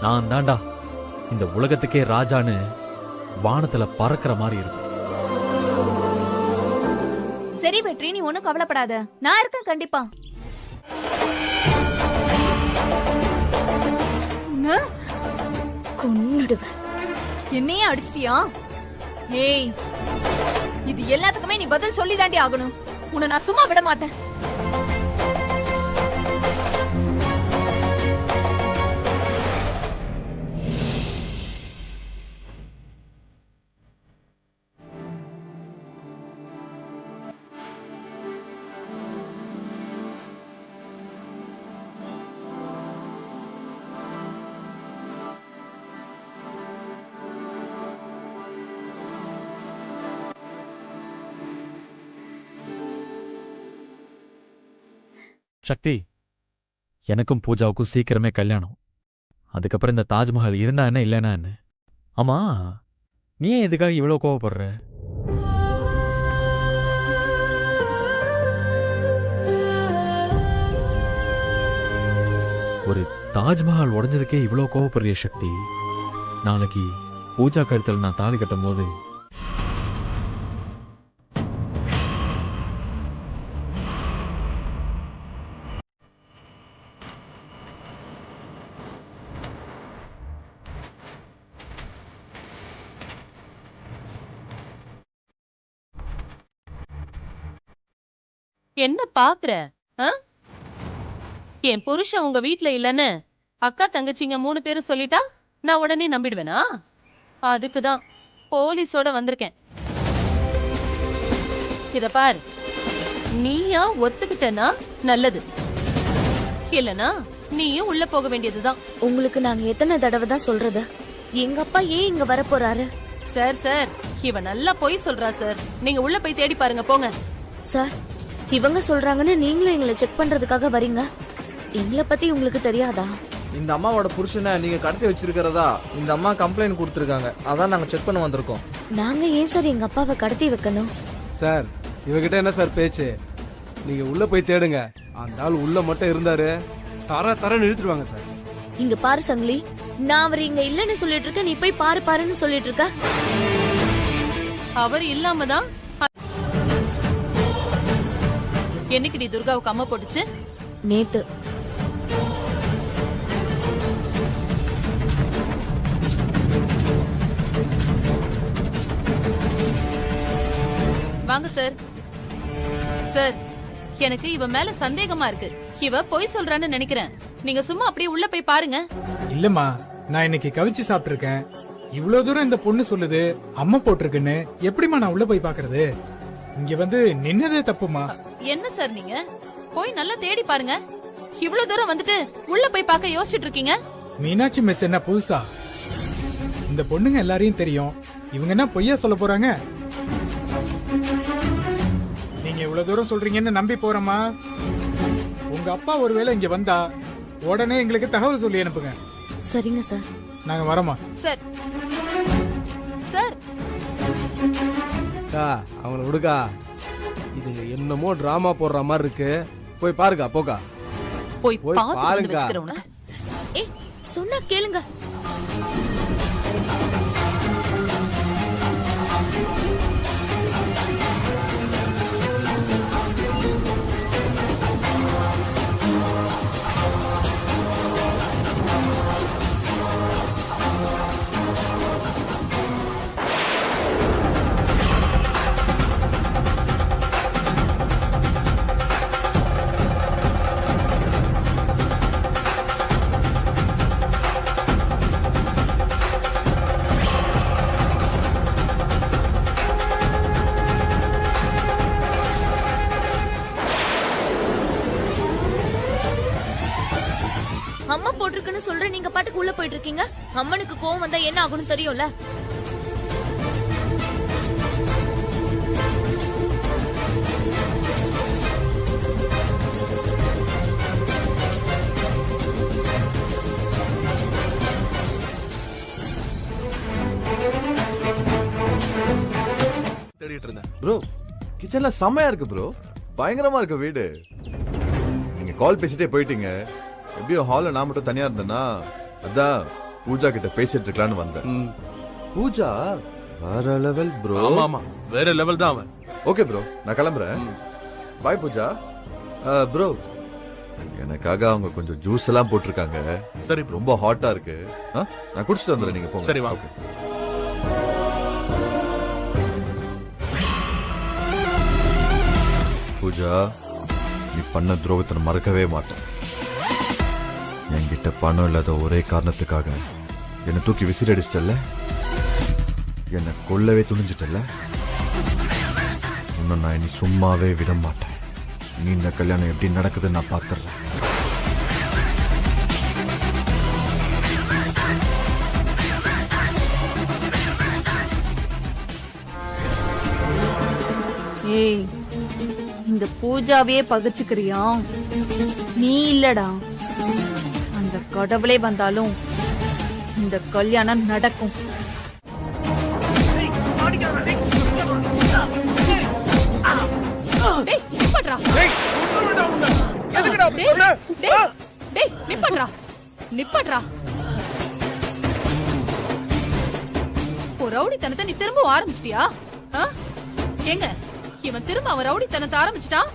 நான் தாண்டா இந்த உலகத்துக்கே ராஜான்னு வானத்துல பறக்கிற மாதிரி இருக்கும். சரி வெற்றி, நீ ஒண்ணும் கவலைப்படாத, நான் இருக்கேன் கண்டிப்பா. கொன்னுடுவேன். என்னையே அடிச்சிட்டியா? ஏய், இது எல்லாத்துக்குமே நீ பதில் சொல்லி தாண்டி ஆகணும். உன்னை நான் சும்மா விட மாட்டேன். சக்தி, எனக்கும் பூஜாவுக்கும் சீக்கிரமே கல்யாணம். அதுக்கப்புறம் இந்த தாஜ்மஹால் இருந்தா என்ன இல்லைன்னா என்ன? ஆமா, நீ ஏன் எதுக்காக இவ்வளவு கோவப்படுற? ஒரு தாஜ்மஹால் உடைஞ்சதுக்கே இவ்வளவு கோவப்படுறிய சக்தி, நாளைக்கு பூஜா கழுத்தில் நான் தாலி கட்டும் போது என்ன பாக்குற? என் புருஷன் உங்க வீட்ல இல்லன்னு அக்கா தங்கச்சிங்க 3 பேரும் சொல்லிட்டா நான் உடனே நம்பிடுவேனா? அதுக்குதான் போலீஸோட வந்திருக்கேன். இத பாரு, நீயா ஒத்துக்கிட்டனா நல்லது, இல்லனா நீயும் உள்ள போக வேண்டியதுதான். உங்களுக்கு நாங்க எத்தனை தடவை தான் சொல்றது? எங்க அப்பா ஏன் இங்க வர போறாரு? சார் இவ நல்லா பொய் சொல்றா சார். நீங்க உள்ள போய் தேடி பாருங்க, போங்க. சார், இவங்க சொல்றாங்கன்னு நீங்களும் எங்களை செக் பண்றதுக்காக வரீங்க. எங்களை பத்தி உங்களுக்கு தெரியாதா? இந்த அம்மாவோட புருஷனை நீங்க கடத்தி வச்சிருக்கிறதா இந்த அம்மா கம்ப்ளைண்ட் கொடுத்துருக்காங்க. அதான் நாங்க செக் பண்ண வந்திருக்கோம். நாங்க ஏன் சார் எங்க அப்பாவை கடத்தி வைக்கணும்? சார், இவகிட்ட என்ன சார் பேச்சு? நீங்க உள்ள போய் தேடுங்க. அந்த ஆள் உள்ள மட்டும் இருந்தாரு தரன்னு இழுத்துருவாங்க சார். இங்க பாரு சங்கிலி, நான் அவர் இங்க இல்லன்னு சொல்லிட்டு இருக்க, நீ போய் பாருன்னு சொல்லிட்டு இருக்க. அவர் இல்லாம தான் என்னைக்குடி துர்காவுக்கு அம்மா போட்டுச்சு? நேத்து. வாங்க சார். சார், எனக்கு இவ மேல சந்தேகமா இருக்கு. இவ பொய் சொல்றான்னு நினைக்கிறேன். நீங்க சும்மா அப்படியே உள்ள போய் பாருங்க. இல்லம்மா, நான் இன்னைக்கு கவிச்சு சாப்பிட்டிருக்கேன். இவ்வளவு தூரம் இந்த பொண்ணு சொல்லுது அம்மா போட்டிருக்குன்னு, எப்படிமா நான் உள்ள போய் பாக்குறது? இங்க வந்து நின்னதே தப்புமா. என்ன சார் நீங்க? போய் நல்லா தேடி பாருங்க. இவ்வளவு தூரம் வந்துட்டு உள்ள போய் பார்க்க யோசிச்சுட்டு இருக்கீங்க. மீனாட்சி மிஸ் என்ன புதுசா? இந்த பொண்ணுங்க எல்லாரையும் தெரியும். இவங்க என்ன பொய்யா சொல்ல போறாங்க? நீங்க இவ்வளவு தூரம் சொல்றீங்கன்னு நம்பி போறோமா? உங்க அப்பா ஒருவேளை இங்க வந்தா உடனே எங்களுக்கு தகவல் சொல்லி அனுப்புங்க. சரிங்க சார். நாங்க வரோமா? சார் சார் அவங்கள விடுக்கா. இது என்னமோ டிராமா போடுற மாதிரி இருக்கு. போய் பாருக்கா, போக்கா. போய் பாருங்க. ஏய், சொன்னா கேளுங்க. அம்மா போட்டிருக்குன்னு சொல்ற, நீங்க பாட்டுக்கு உள்ள போயிட்டு இருக்கீங்க. அம்மனுக்கு கோவம் வந்தா என்ன ஆகும்னு தெரியும்ல. தேடிட்டு இருந்தேன். ப்ரோ, கிச்சன்ல செமையா இருக்கு ப்ரோ. பயங்கரமா இருக்கு வீடு. நீங்க கால் பேசிட்டே போயிட்டீங்க. எப்படியோ ஹால்ல நான் மட்டும் தனியா இருந்தேன்னா அதான் பூஜா கிட்ட பேசிட்டு இருக்கலாம்னு வந்தேன். பூஜா வேற லெவல் ப்ரோ. ஆமா, வேற லெவல் தான் அவன். ஓகே ப்ரோ, நான் கிளம்புறேன். பாய் பூஜா. ப்ரோ, எனக்காக அவங்க கொஞ்சம் ஜூஸ் எல்லாம் போட்டிருக்காங்க. சரி, ரொம்ப ஹாட்டா இருக்கு. நான் குடிச்சிட்டு வந்துடுறேன், நீங்க போங்க. சரி, வா. பூஜா, நீ பண்ண துரோகத்தை நான் மறக்கவே மாட்டேன். என்கிட்ட பணம் இல்லாத ஒரே காரணத்துக்காக என்னை தூக்கி விசிறடிச்சிட்டல்ல, என்னை கொல்லவே துணிஞ்சிட்டல்ல. இன்னும் நான் இனி சும்மாவே விட மாட்டேன். நீ இந்த கல்யாணம் எப்படி நடக்குதுன்னு நான் பார்த்துடுறேன். ஏய், இந்த பூஜாவையே பகைச்சுக்கிறியா? நீ இல்லடா, அந்த கடவுளே வந்தாலும் இந்த கல்யாணம் நடக்கும். ரவுடித்தனத்தை நீ திரும்ப ஆரம்பிச்சிட்டியா? ஏங்க, இவன் திரும்ப அவன் ரவுடித்தனத்தை ஆரம்பிச்சிட்டான்.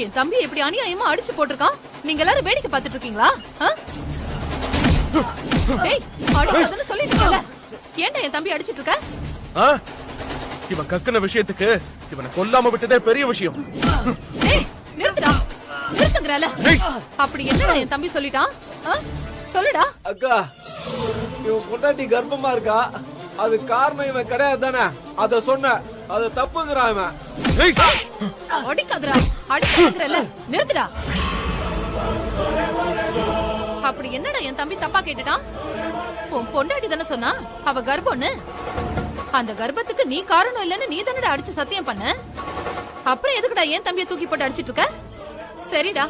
என் தம்பி எப்படி அநியாயமா அடிச்சு போட்டிருக்கான். நீங்க எல்லாரும் வேடிக்கை பார்த்துட்டு இருக்கீங்களா? சொல்லிட்டு இருக்கல, ஏன்டா என் தம்பி அடிச்சிட்டு இருக்க? இவன் கக்குன விஷயத்துக்கு இவனை கொல்லாம விட்டதே பெரிய விஷயம். நிறுத்துடா நிறுத்துங்கறல. அப்படி என்னடா என் தம்பி சொல்லிட்டான்? சொல்லுடா. அக்கா இவன் பொண்டாட்டி கர்ப்பமா இருக்கா, அது காரணம் இவன் கிடையாது தானே? அத சொன்ன அது தப்புங்கிறான் இவன். அடிக்காதடா அடிக்காதங்கறல. நிறுத்துடா. அப்படி என்னடா என் தம்பி தப்பா கேட்டுட்டான்? உன் பொண்டாட்டி தானே சொன்னா அவ கர்ப்பம்னு. அந்த கர்ப்பத்துக்கு நீ காரணம் இல்லன்னு நீ தானடா அடிச்சு சத்தியம் பண்ண. அப்புறம் எதுக்குடா என் தம்பியை தூக்கி போட்டு அடிச்சிட்டு இருக்க? சரிடா,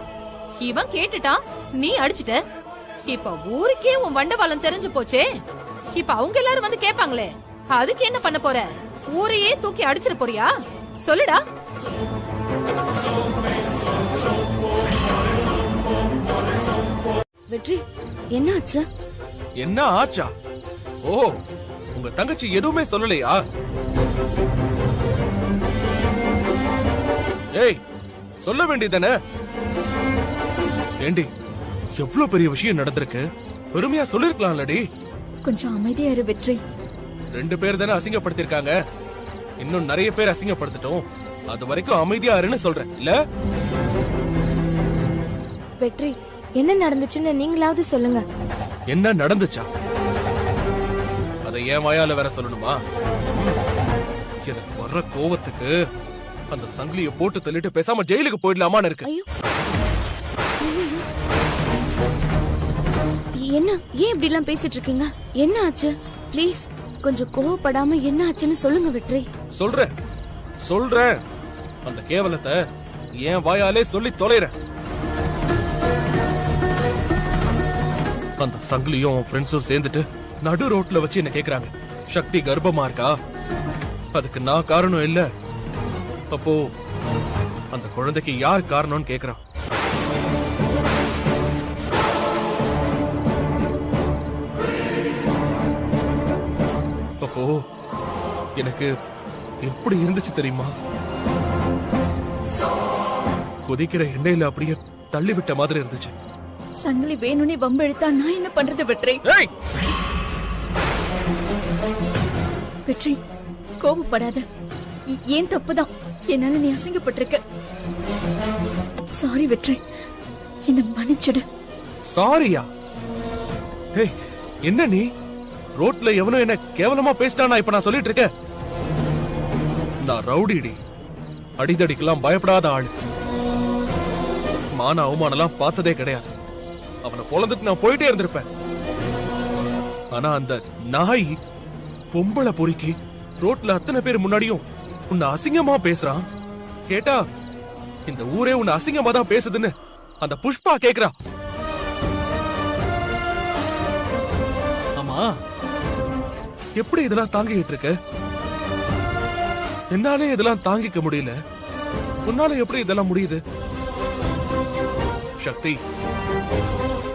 இவன் கேட்டுட்டான், நீ அடிச்சிட்ட. இப்ப ஊருக்கே உன் வண்டவாளம் தெரிஞ்சு போச்சே. இப்ப அவங்க எல்லாரும் வந்து கேட்பாங்களே, அதுக்கு என்ன பண்ண போற? ஊரையே தூக்கி அடிச்சிட போறியா? சொல்லுடா. வெற்றி, என்ன ஆச்சு? என்ன ஆச்சா? ஓ, உங்க தங்கச்சி எதுவுமே சொல்லலையா? ஏய், சொல்ல வேண்டியதானே? ஏண்டி, எவ்வளவு பெரிய விஷயம் நடந்திருக்கு, பெருமையா சொல்லிருக்கலாம்லடி. கொஞ்சம் அமைதியா இரு வெற்றி. 2 பேர் தானே அசிங்கப்படுத்திருக்காங்க, இன்னும் நிறைய பேர் அசிங்கப்படுத்திட்டோம். அது வரைக்கும் அமைதியா இருன்னு சொல்றேன் இல்ல? வெற்றி, என்ன நடந்துச்சுன்னு நீங்களாவது சொல்லுங்க. என்ன நடந்துச்சா? அதை என் வாயால வேற சொல்லணுமா? எனக்கு வர்ற கோவத்துக்கு அந்த சங்கிலிய போட்டு தள்ளிட்டு பேசாம ஜெயிலுக்கு போயிடலாமான்னு இருக்கு. என்ன, ஏன் இப்படி எல்லாம் பேசிட்டு இருக்கீங்க? என்ன ஆச்சு? ப்ளீஸ் கொஞ்சம் கோவப்படாம என்ன ஆச்சுன்னு சொல்லுங்க வெற்றி. சொல்றேன். அந்த கேவலத்தை என் வாயாலே சொல்லி தொலைறேன். அந்த சங்கிலியும் ஃப்ரெண்ட்ஸும் சேர்ந்துட்டு நடு ரோட்ல வச்சு என்ன கேக்குறாங்க, சக்தி கர்ப்பமா இருக்கா, அதுக்கு நான் காரணம் இல்ல, அப்போ அந்த குழந்தைக்கு யார் காரணம்னு கேக்குறான். அப்போ எனக்கு எப்படி இருந்துச்சு தெரியுமா? கொதிக்கிற எண்ணெயில அப்படியே தள்ளி விட்ட மாதிரி இருந்துச்சு. சங்கிலி வேணும்னே வம்பு எடுத்தா நான் என்ன பண்றது வெற்றி? வெற்றி, கோபப்படாத. ஏன் தப்புதான், என்னால நீ அசிங்கப்பட்டிருக்க. சாரி வெற்றி, என்ன மன்னிச்சிடு. சாரியா? என்ன நீ ரோட்ல எவனும் என்ன கேவலமா பேசிட்டானா இப்ப நான் சொல்லிட்டு இருக்கேன்? நான் ரவுடிடி, அடிதடிக்கெல்லாம் பயப்படாத ஆள். மான அவமானம்லாம் பார்த்ததே கிடையாது. அவனை பொழந்துட்டு நான் போயிட்டே இருந்திருப்பேன். ஆனா அந்த நாய் பொம்பளை பொறுக்கி ரோட்ல அத்தனை பேர் முன்னாடியும் உன்னை அசிங்கமா பேசுறான். கேட்டா இந்த ஊரே உன்னை அசிங்கமா தான் பேசுதுன்னு அந்த புஷ்பா கேக்குறா. ஆமா, எப்படி இதெல்லாம் தாங்கிட்டு இருக்க? என்னாலே இதெல்லாம் தாங்கிக்க முடியல, உன்னால எப்படி இதெல்லாம் முடியுது? சக்தி,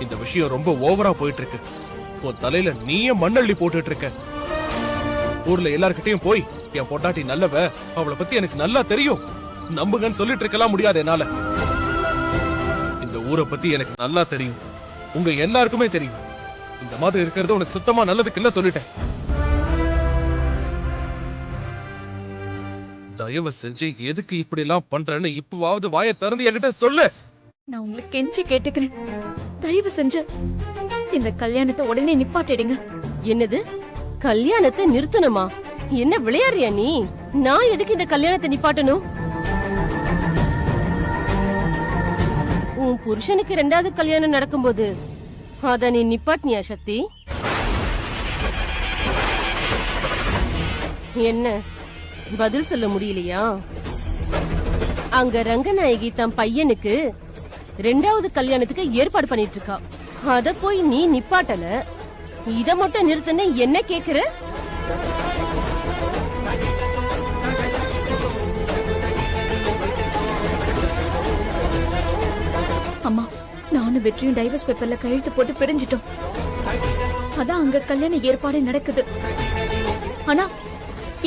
இந்த விஷயம் ரொம்ப ஓவரா போயிட்டு இருக்கு. உன் தலையில நீயே மண்ணள்ளி போட்டுட்டு இருக்க. ஊர்ல எல்லார்கிட்டயும் போய் என் பொண்டாட்டி நல்லவ, அவளை பத்தி எனக்கு நல்லா தெரியும், நம்புங்கன்னு சொல்லிட்டு இருக்கலாம் முடியாது என்னால. இந்த ஊரை பத்தி எனக்கு நல்லா தெரியும், உங்க எல்லாருக்குமே தெரியும். இந்த மாதிரி இருக்கிறது உனக்கு சுத்தமா நல்லதுக்கு இல்ல சொல்லிட்டேன். தயவு செஞ்சு எதுக்கு இப்படி எல்லாம் பண்றேன்னு இப்பவாவது வாயை திறந்து என்கிட்ட சொல்லு. நான் உங்களுக்கு கெஞ்சி கேட்டுக்கிறேன், தயவு செஞ்சு இந்த கல்யாணத்தை உடனே நிப்பாட்டிடுங்க. என்னது, கல்யாணத்தை நிறுத்தணுமா? என்ன விளையாடுறியா நீ? நான் எதுக்கு இந்த கல்யாணத்தை நிப்பாட்டணும்? உன் புருஷனுக்கு 2வது கல்யாணம் நடக்கும்போது அத நீ நிப்பாட்டினியா சக்தி? என்ன பதில் சொல்ல முடியலையா? அங்க ரங்கநாயகி தன் பையனுக்கு 2வது கல்யாணத்துக்கு ஏற்பாடு பண்ணிட்டு இருக்கா. அத போய் நீ நிப்பாட்டல, இத மட்டும் நிறுத்தன்னு என்ன கேக்குற? அம்மா, நானும் வெற்றியும் டைவர்ஸ் பேப்பர்ல கையெழுத்து போட்டு பிரிஞ்சிட்டோம். அதான் அங்க கல்யாண ஏற்பாடு நடக்குது. ஆனா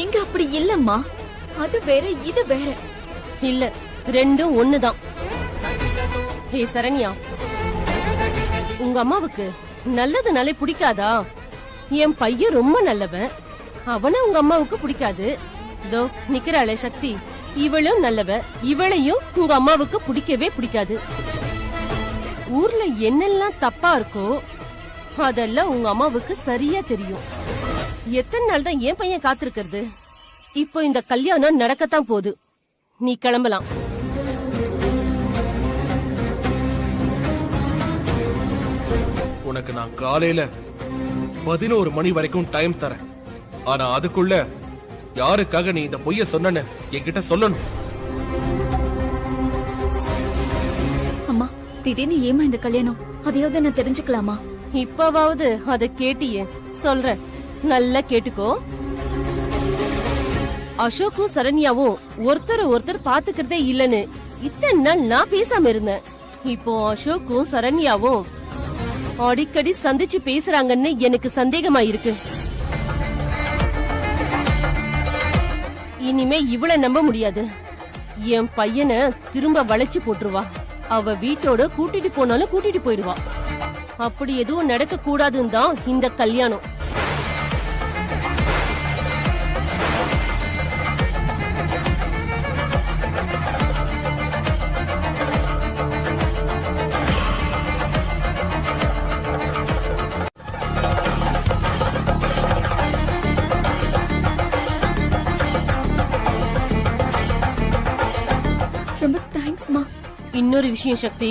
இங்க அப்படி இல்லம்மா, அது வேற இது வேற. இல்ல, ரெண்டும் ஒண்ணுதான். ஹே சரண்யா, உங்க அம்மாவுக்கு நல்லதுனாலே பிடிக்காதா? என் பையன் ரொம்ப நல்லவன், அவனை உங்க அம்மாவுக்கு பிடிக்காது. இதோ நிக்கிறாளே சக்தி, இவளும் நல்லவ, இவளையும் உங்க அம்மாவுக்கு பிடிக்கவே பிடிக்காது. ஊர்ல என்னெல்லாம் தப்பா இருக்கோ அதெல்லாம் உங்க அம்மாவுக்கு சரியா தெரியும். எத்தனை நாள் தான் என் பையன் காத்திருக்கிறது? இப்போ இந்த கல்யாணம் நடக்கத்தான் போகுது. நீ கிளம்பலாம். உனக்கு நான் காலையில 11 மணி வரைக்கும் டைம் தரேன். ஆனா அதுக்குள்ள யாருக்காக நீ இந்த பொய்ய சொன்னன்னு என்கிட்ட சொல்லணும். அம்மா, திடீர்னு ஏமா இந்த கல்யாணம்? அதையாவது நான் தெரிஞ்சுக்கலாமா? இப்பவாவது அத கேட்டியே, சொல்றேன், நல்லா கேட்டுக்கோ. அசோக்கும் சரண்யாவும் ஒருத்தர் பாத்துக்கிறதே இல்லன்னு இத்தனை நாள் நான் பேசாம இருந்தேன். இப்போ அசோக்கும் சரண்யாவும் அடிக்கடி சந்திச்சு பேசுறாங்கன்னு எனக்கு சந்தேகமா இருக்கு. இனிமே இவள நம்ப முடியாது. என் பையனை திரும்ப வளைச்சு போட்டுருவா. அவ வீட்டோட கூட்டிட்டு போனாலும் கூட்டிட்டு போயிடுவா. அப்படி எதுவும் நடக்க கூடாதுன்னு தான் இந்த கல்யாணம். ரொம்ப தேங்க்ஸ்மா. இன்னொரு விஷயம் சக்தி,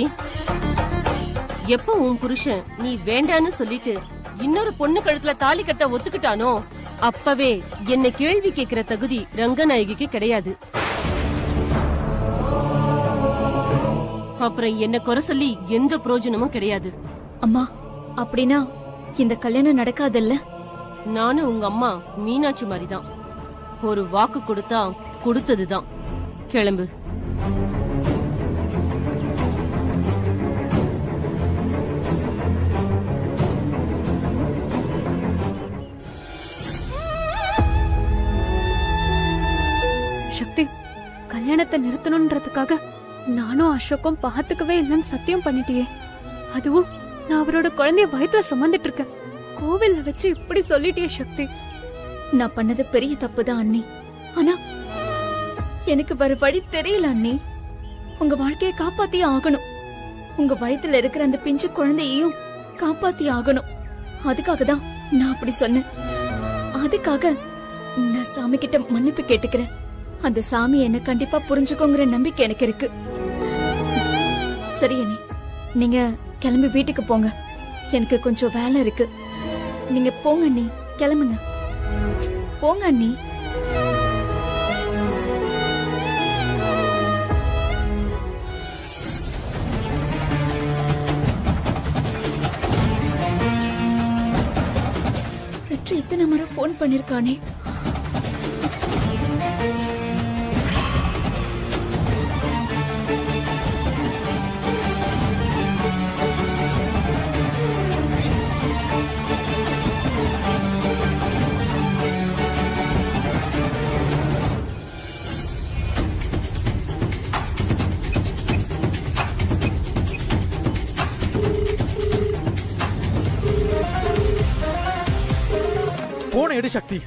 எப்ப உன் புருஷன் நீ வேண்டான்னு சொல்லிட்டு இன்னொரு பொண்ணு கழுத்துல தாலி கட்ட ஒத்துக்கிட்டானோ அப்பவே என்ன கேள்வி கேட்கிற தகுதி ரங்கநாயகிக்கு கிடையாது. அப்புறம் என்ன குறை சொல்லி எந்த பிரயோஜனமும் கிடையாது. அம்மா, அப்படின்னா இந்த கல்யாணம் நடக்காதுல்ல? நானும் உங்க அம்மா மீனாட்சி மாதிரிதான். ஒரு வாக்கு கொடுத்தா கொடுத்ததுதான். கிளம்பு. சக்தி, கல்யாணத்தை நிறுத்தணும்ன்றதுக்காக நானும் அசோக்கும் பாத்துக்கவே இல்லைன்னு சத்தியம் பண்ணிட்டியே. அதுவும் நான் அவரோட குழந்தைய வயித்துல சுமந்துட்டு இருக்கேன். கோவில்ல வச்சு இப்படி சொல்லிட்டியே சக்தி. நான் பண்ணது பெரிய தப்புதான் அண்ணி. ஆனா எனக்கு வேற வழி தெரியல அண்ணி. உங்க வாழ்க்கையை காப்பாத்தியே ஆகணும். உங்க வயித்துல இருக்கிற அந்த பிஞ்சு குழந்தையையும் காப்பாத்தி ஆகணும். அதுக்காக தான் நான் அப்படி சொன்னேன். அதுக்காக நான் சாமி கிட்ட மன்னிப்பு கேட்டுக்கிறேன். அந்த சாமி என்ன கண்டிப்பா புரிஞ்சுக்கோங்கிற நம்பிக்கை எனக்கு இருக்கு. சரி அண்ணி, நீங்க கிளம்பி வீட்டுக்கு போங்க. எனக்கு கொஞ்சம் வேலை இருக்கு. நீங்க போங்க அண்ணி, கிளம்புங்க. போங்க அண்ணி. வெற்றி இத்தனை முறை போன் பண்ணிருக்கானே. போன எடு சக்தி.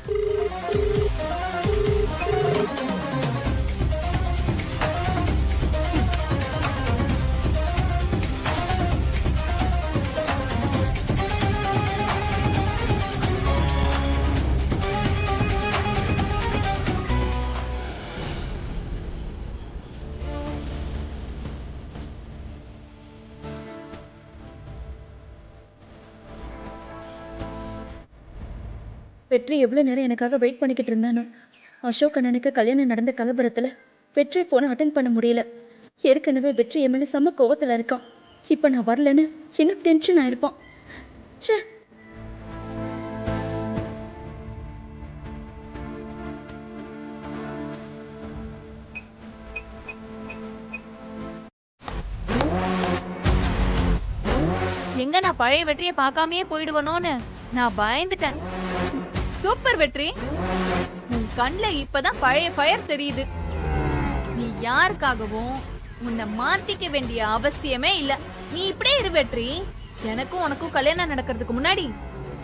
வெற்றி எவ்வளவு நேரம் எனக்காக வெயிட் பண்ணிக்கிட்டு இருந்தானோ. அசோக் அண்ணனுக்கு கல்யாணம் நடந்த கலவரத்துல வெற்றி போனை அட்டென்ட் பண்ண முடியல. ஏற்கனவே வெற்றி என் மேல செம்ம கோவத்துல இருக்கான். இப்ப நான் வரலன்னு இன்னும் டென்ஷன் ஆயிருப்பான். ச்சே. எங்க நான் பழைய வெற்றியை பார்க்காமயே போயிடுவனோன்னு நான் பயந்துட்டேன். சூப்பர் வெற்றி, உன் கண்ணுல இப்பதான் பழைய ஃபயர் தெரியுது. நீ யாருக்காகவும் உன்னை மாத்திக்க வேண்டிய அவசியமே இல்ல. நீ இப்படியே இரு வெற்றி. எனக்கும் உனக்கும் கல்யாணம் நடக்கிறதுக்கு முன்னாடி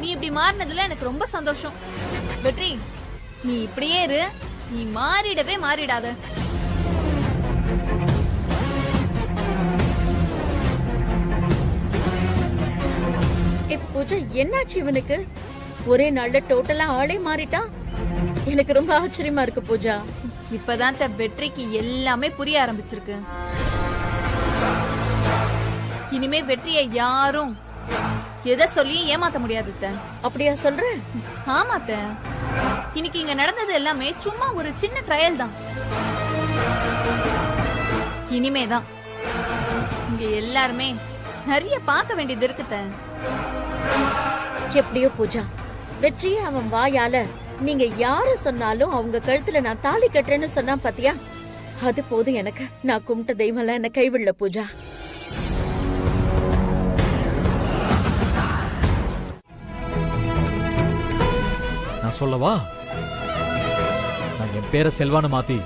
நீ இப்படி மாறினதுல எனக்கு ரொம்ப சந்தோஷம். வெற்றி, நீ இப்படியே இரு. நீ மாறிடவே மாறிடாத. பூஜா என்னாச்சு இவனுக்கு? ஒரே நாள்ல டோட்டலா ஆளே மாறிட்டான். எனக்கு ரொம்ப ஆச்சரியமா இருக்கு பூஜா. இப்பதான் வெற்றிக்கு எல்லாமே புரிய ஆரம்பிச்சிருக்கு. இனிமே வெற்றியை யாரும் எதை சொல்லியும் ஏமாத்த முடியாது. அப்படியா சொல்ற? ஆமாத்த, இன்னைக்கு இங்க நடந்தது எல்லாமே சும்மா ஒரு சின்ன ட்ரையல் தான். இனிமேதான் இங்க எல்லாருமே நிறைய பார்க்க வேண்டியது இருக்குத்த. எப்படியோ பூஜா, வெற்றியே அவன் வாயால நீங்க யாரு சொன்னாலும் அவங்க கழுத்துல நான் தாலி கட்டுறேன்னு சொன்னா பாத்தியா, அது போதும் எனக்கு. நான் கும்பிட்ட தெய்வம் எல்லாம் என்ன கைவிடல பூஜா. நான் சொல்லவா? நான் என் பேரை செல்வான்னு மாத்தி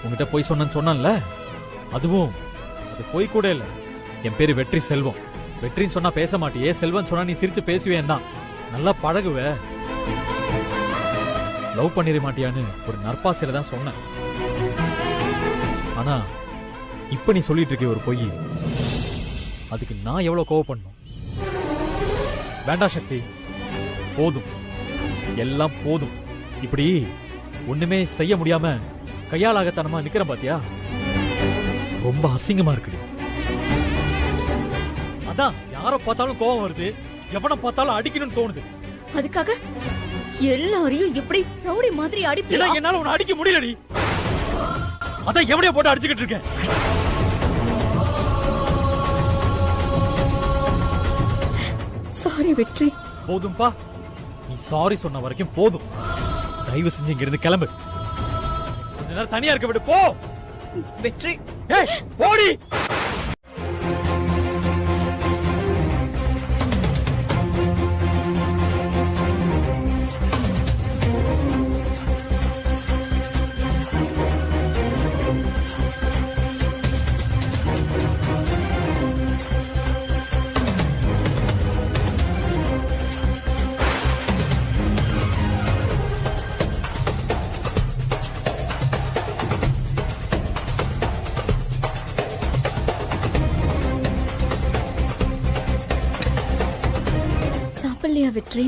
உங்ககிட்ட போய் சொன்னேன்ல, அதுவும் அது போய் கூட இல்ல. என் பேரு வெற்றி செல்வம். வெற்றின்னு சொன்னா பேச மாட்டியே, செல்வன் சொன்னா நீ சிரிச்சு பேசுவேன் தான். நல்லா பழகுவ. லவ் பண்ணிட மாட்டியான்னு ஒரு நற்பாசையில தான் சொன்னேன். ஆனா இப்ப நீ சொல்லிட்டு இருக்க ஒரு பொய், அதுக்கு நான் எவ்வளவு கோவப்படணும்? வேண்டாம் சக்தி, போதும், எல்லாம் போதும். இப்படி ஒண்ணுமே செய்ய முடியாம கையாளாகத்தனமா நிக்கிறேன் பாத்தியா? ரொம்ப அசிங்கமா இருக்கு. அதான் யார பார்த்தாலும் கோவம் வருது, எவனை பார்த்தாலும் அடிக்கணும்னு தோணுது. அதுக்காக எல்லாரையும் இப்படி ரவுடி மாதிரி அடிப்பியா? என்னால உன்னை அடிக்க முடியலடி. அதான் எவனைய போட்டு அடிச்சுக்கிட்டு இருக்கேன். சாரி வெற்றி. போதும்பா, நீ சாரி சொன்ன வரைக்கும் போதும். தயவு செஞ்சு இங்க இருந்து கிளம்பு. கொஞ்ச நேரம் தனியா இருக்க விடு. போ வெற்றி. போடி. சாப்பிடலையா வெற்றி?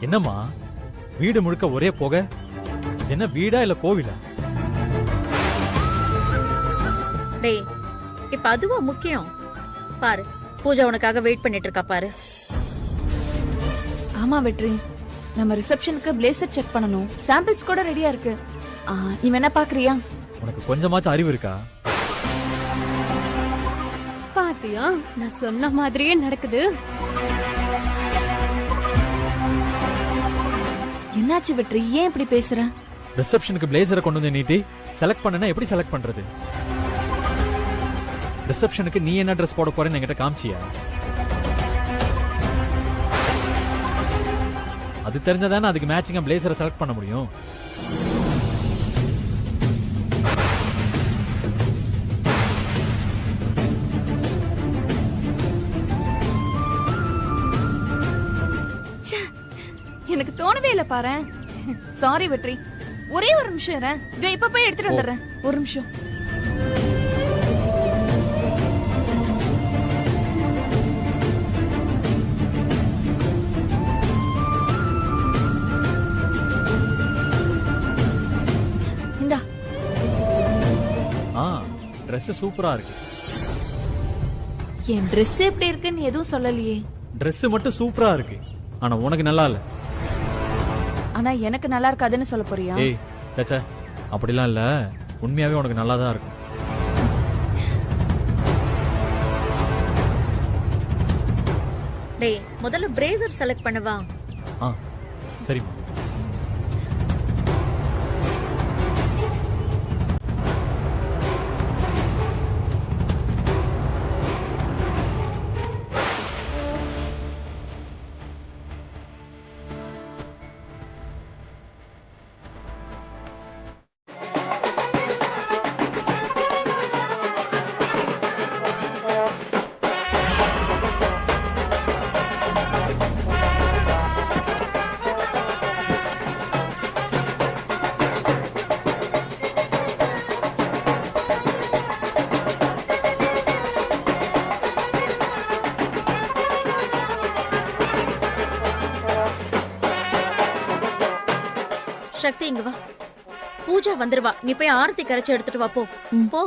என்னம்மா வீடு முழுக்க ஒரே புகை? என்ன வீடா இல்ல கோவிலா? டேய், இப்ப அதுவா முக்கியம்? பாரு, பூஜா உனக்காக வெயிட் பண்ணிட்டு இருக்கா பாரு. ஆமா வெற்றி, நம்ம ரிசப்ஷனுக்கு பிளேசர் செக் பண்ணனும். சாம்பிள்ஸ் கூட ரெடியா இருக்கு. நீ வேணா பாக்குறியா? உனக்கு கொஞ்சமாச்சும் அறிவு இருக்கா? பாத்தியா, நான் சொன்ன மாதிரியே நடக்குது. என்னாச்சு வெற்றி, ஏன் இப்படி பேசுற? ரிசப்ஷனுக்கு பிளேசரை கொண்டு வந்து நீட்டி செலக்ட் பண்ணனா எப்படி செலக்ட் பண்றது? ரிசப்ஷனுக்கு நீ என்ன ட்ரெஸ் போட போறேன்னு என்கிட்ட காமிச்சியா? அது தெரிஞ்சதானே அதுக்கு மேட்சிங்கா பிளேசரை செலக்ட் பண்ண முடியும். எனக்கு தோணவே இல்ல பாரு. சாரி வெற்றி, ஒரே ஒரு நிமிஷம் இரு. இப்ப போய் எடுத்துட்டு வந்துடுறேன். ஒரு நிமிஷம். இந்தா. Dress சூப்பரா இருக்கு. என் Dress எப்படி இருக்குன்னு எதுவும் சொல்லலையே. Dress மட்டும் சூப்பரா இருக்கு, ஆனா உனக்கு நல்லா இல்ல. ஆனா எனக்கு நல்லா இருக்காதுன்னு சொல்ல போறியா? ஏய் சச்சா, அப்படிலாம் இல்ல, உண்மையாவே உனக்கு நல்லா தான் இருக்கும். டேய், முதல்ல பிரேசர் செலக்ட் பண்ணவா? சரிம்மா. சக்தி இங்க வா. பூஜா வந்துருவா. நீ போய் ஆரத்தி கரைச்சு எடுத்துட்டு வா. போ போ.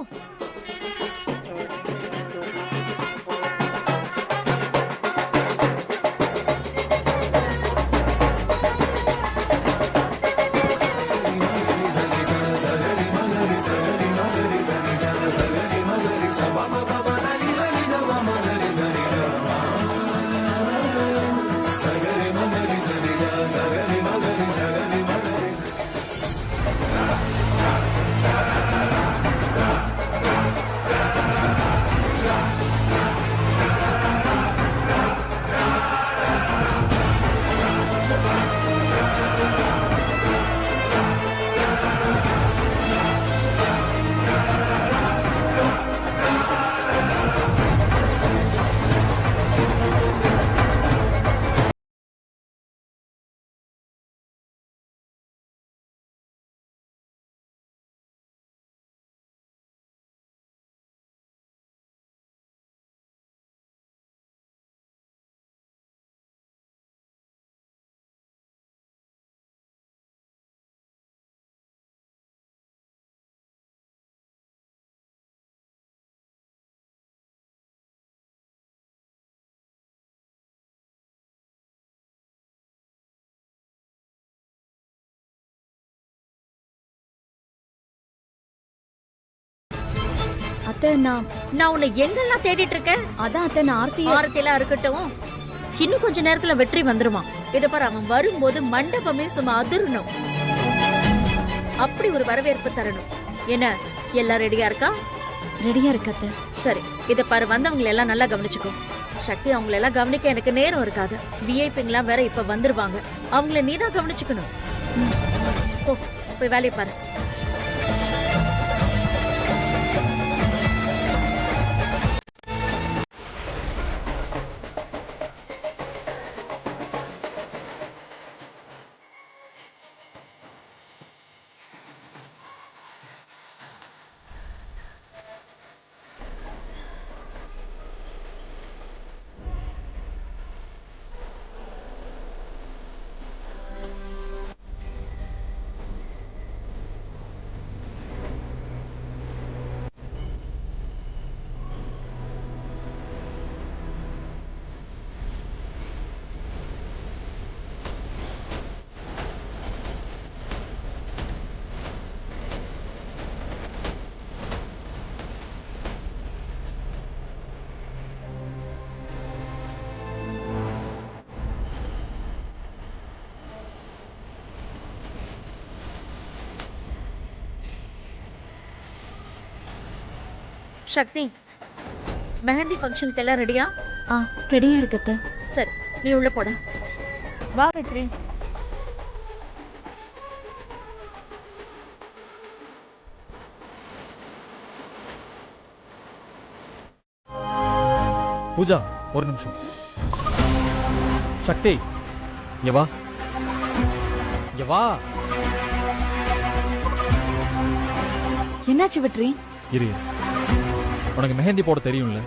அத்தை நான் உன்னை எங்கெல்லாம் தேடிட்டு இருக்கேன். அதான் அத்தை நான் ஆரத்திலாம் இருக்கட்டும். இன்னும் கொஞ்ச நேரத்துல வெற்றி வந்துருவான். இத பாரு, அவன் வரும்போது மண்டபமே சும்மா அதிரணும். அப்படி ஒரு வரவேற்பு தரணும். என்ன, எல்லாம் ரெடியா இருக்கா? ரெடியா இருக்கு அத்தை. சரி, இத பாரு, வந்தவங்களை எல்லாம் நல்லா கவனிச்சுக்கோ. சக்தி, அவங்களை எல்லாம் கவனிக்க எனக்கு நேரம் இருக்காது. விஐபிங்கெல்லாம் வேற இப்ப வந்துருவாங்க. அவங்கள நீதான் கவனிச்சுக்கணும். போய் வேலையை பாரு. சக்தி, மெஹந்தி ஃபங்க்ஷனுக்கு எல்லாம் ரெடியா? ரெடியா இருக்கு. சரி, நீ உள்ள போட. வா வெற்றி. பூஜா, ஒரு நிமிஷம். சக்தி, இங்க வா. இங்க வா. என்னாச்சு வெற்றி? இரு, உனக்கு மெஹந்தி போட தெரியும்ல?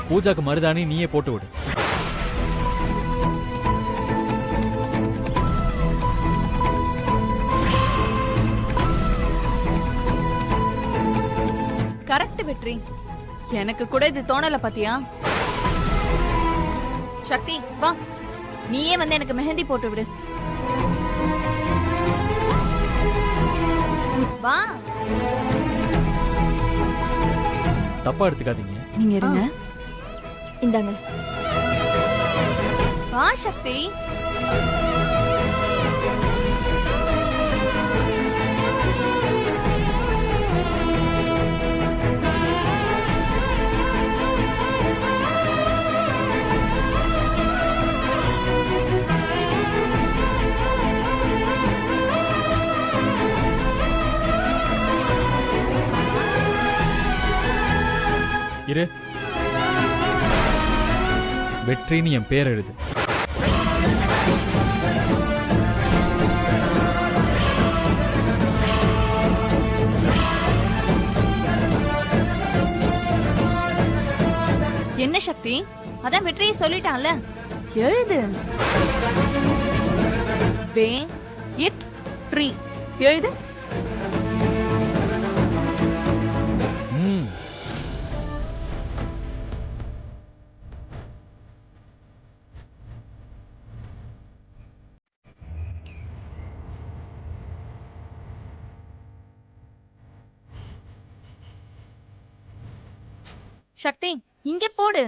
பூஜாக்கு மருதாணி நீயே போட்டு விடு. கரெக்ட் வெற்றி. எனக்கு கூட இது தோணல பாத்தியா? சக்தி வா, நீயே வந்து எனக்கு மெஹந்தி போட்டு விடு. வா. தப்பா எடுத்துக்காதீங்க. நீங்க இருங்க. இந்தாங்க. வா சக்தி. இரு, வெற்றின்னு என் பேர் எழுது. என்ன சக்தி, அதான் வெற்றியை சொல்லிட்டான்ல, எழுது. வே இட் வெற்றி எழுது. சக்தி இங்க போடு.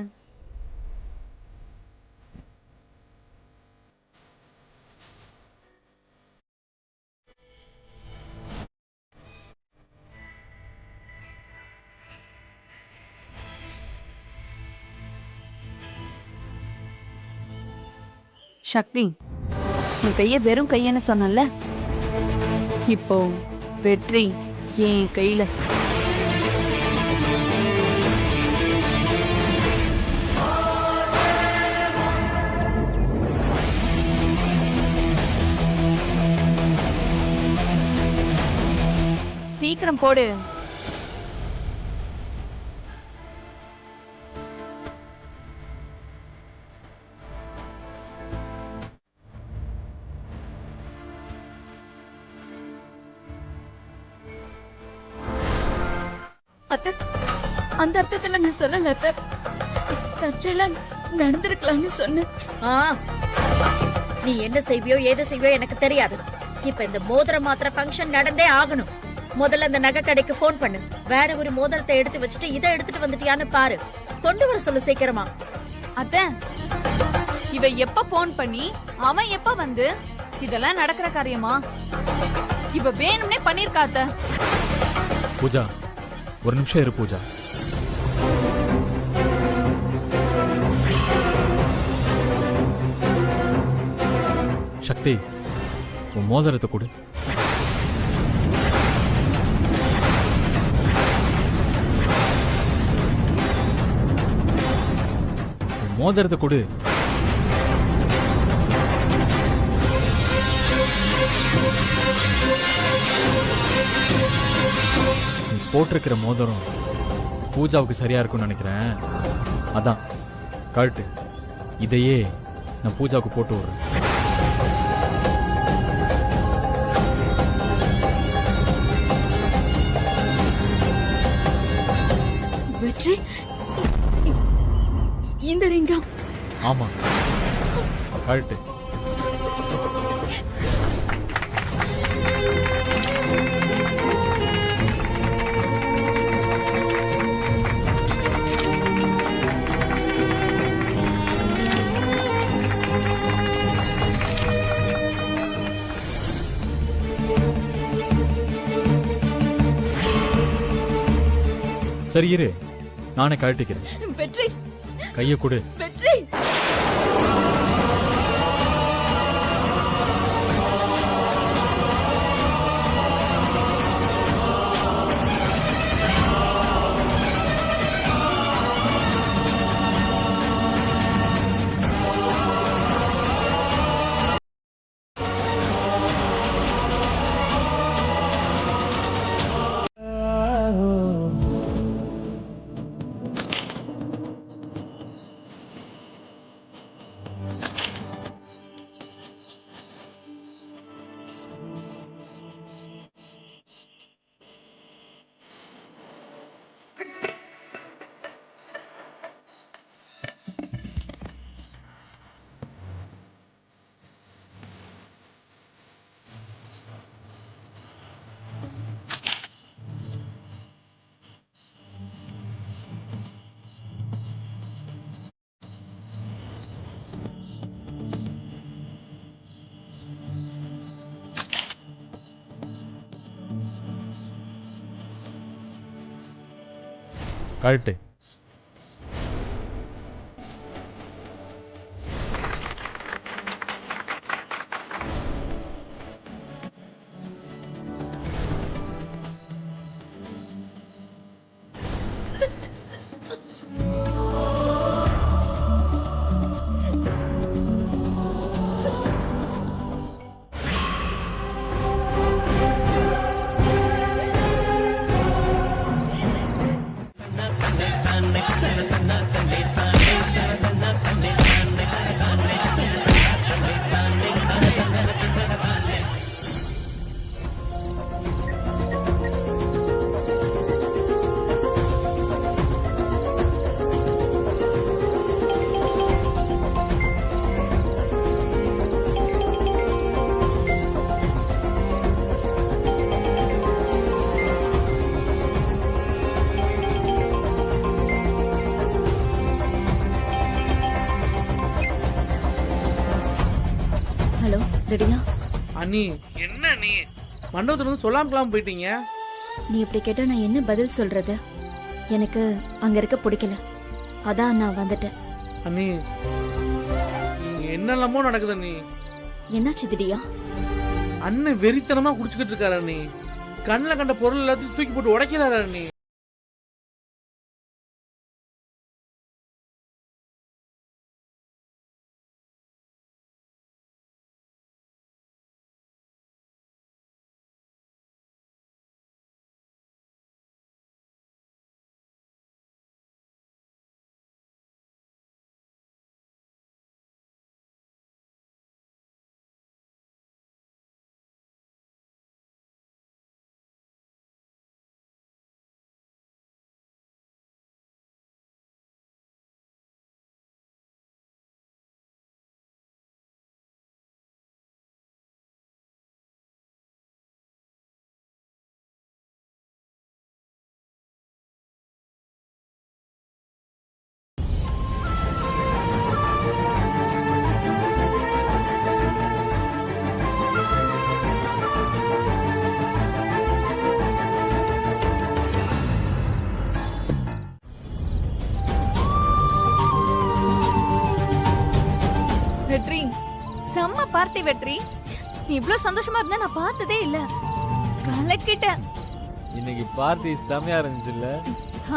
சக்தி, நீ கைய வெறும் கையன்னு சொன்னல, இப்போ வெற்றி என் கையில. சீக்கிரம் போடு. அத்தை, அந்த அர்த்தத்துல நான் சொல்லல அத்தை. தற்செயலா நடந்திருக்கலாம்னு சொன்னேன். நீ என்ன செய்வியோ ஏது செய்வியோ எனக்கு தெரியாது. இப்ப இந்த மோதிர மாத்திர ஃபங்க்ஷன் நடந்தே ஆகணும். முதல்ல அந்த நகை கடைக்கு போன் பண்ணு. வேற ஒரு மோதிரத்தை எடுத்து வச்சுட்டு இதை எடுத்துட்டு வந்துட்டியான்னு பாரு. கொண்டு வர சொல்லு சீக்கிரமா. அத்தை, இவ எப்ப போன் பண்ணி அவன் எப்ப வந்து இதெல்லாம் நடக்கிற காரியமா? இவ வேணும்னே பண்ணிருக்கா அத்தை. பூஜா, ஒரு நிமிஷம் இரு பூஜா. சக்தி, உன் மோதிரத்தை கொடு. மோதிரத்தை கொடு. நீ போட்டிருக்கிற மோதிரம் பூஜாவுக்கு சரியா இருக்கும்னு நினைக்கிறேன். அதான் கழட்டு. இதையே நான் பூஜாவுக்கு போட்டு விடுறேன். வெற்றி, இந்த ரிங்கம். ஆமா, கழட்டு. சரி இரு, நானே கழட்டிக்கிறேன். வெற்றி, கையை கொடு. வெற்றி. கழட்டு. ரெடியா? அண்ணி என்ன நீ மண்டபத்துல வந்து சொல்லாமலாம் போயிட்டீங்க? நீ இப்படி கேட்டா நான் என்ன பதில் சொல்றது? எனக்கு அங்க இருக்க பிடிக்கல, அதான் நான் வந்துட்டேன். அண்ணி என்னெல்லாமோ நடக்குது அண்ணி. என்னாச்சு திடீயா? அண்ணன் வெறித்தனமா குடிச்சுக்கிட்டு இருக்காரு அண்ணி. கண்ணில் கண்ட பொருள் எல்லாத்தையும் தூக்கி போட்டு உடைக்கிறாரு அண்ணி. வெற்றி, செம்ம பார்ட்டி வெற்றி. நீ இவ்வளவு சந்தோஷமா இருந்தா நான் பார்த்ததே இல்ல. கலக்கிட்ட. இன்னைக்கு பார்ட்டி செமையா இருந்துச்சுல்ல?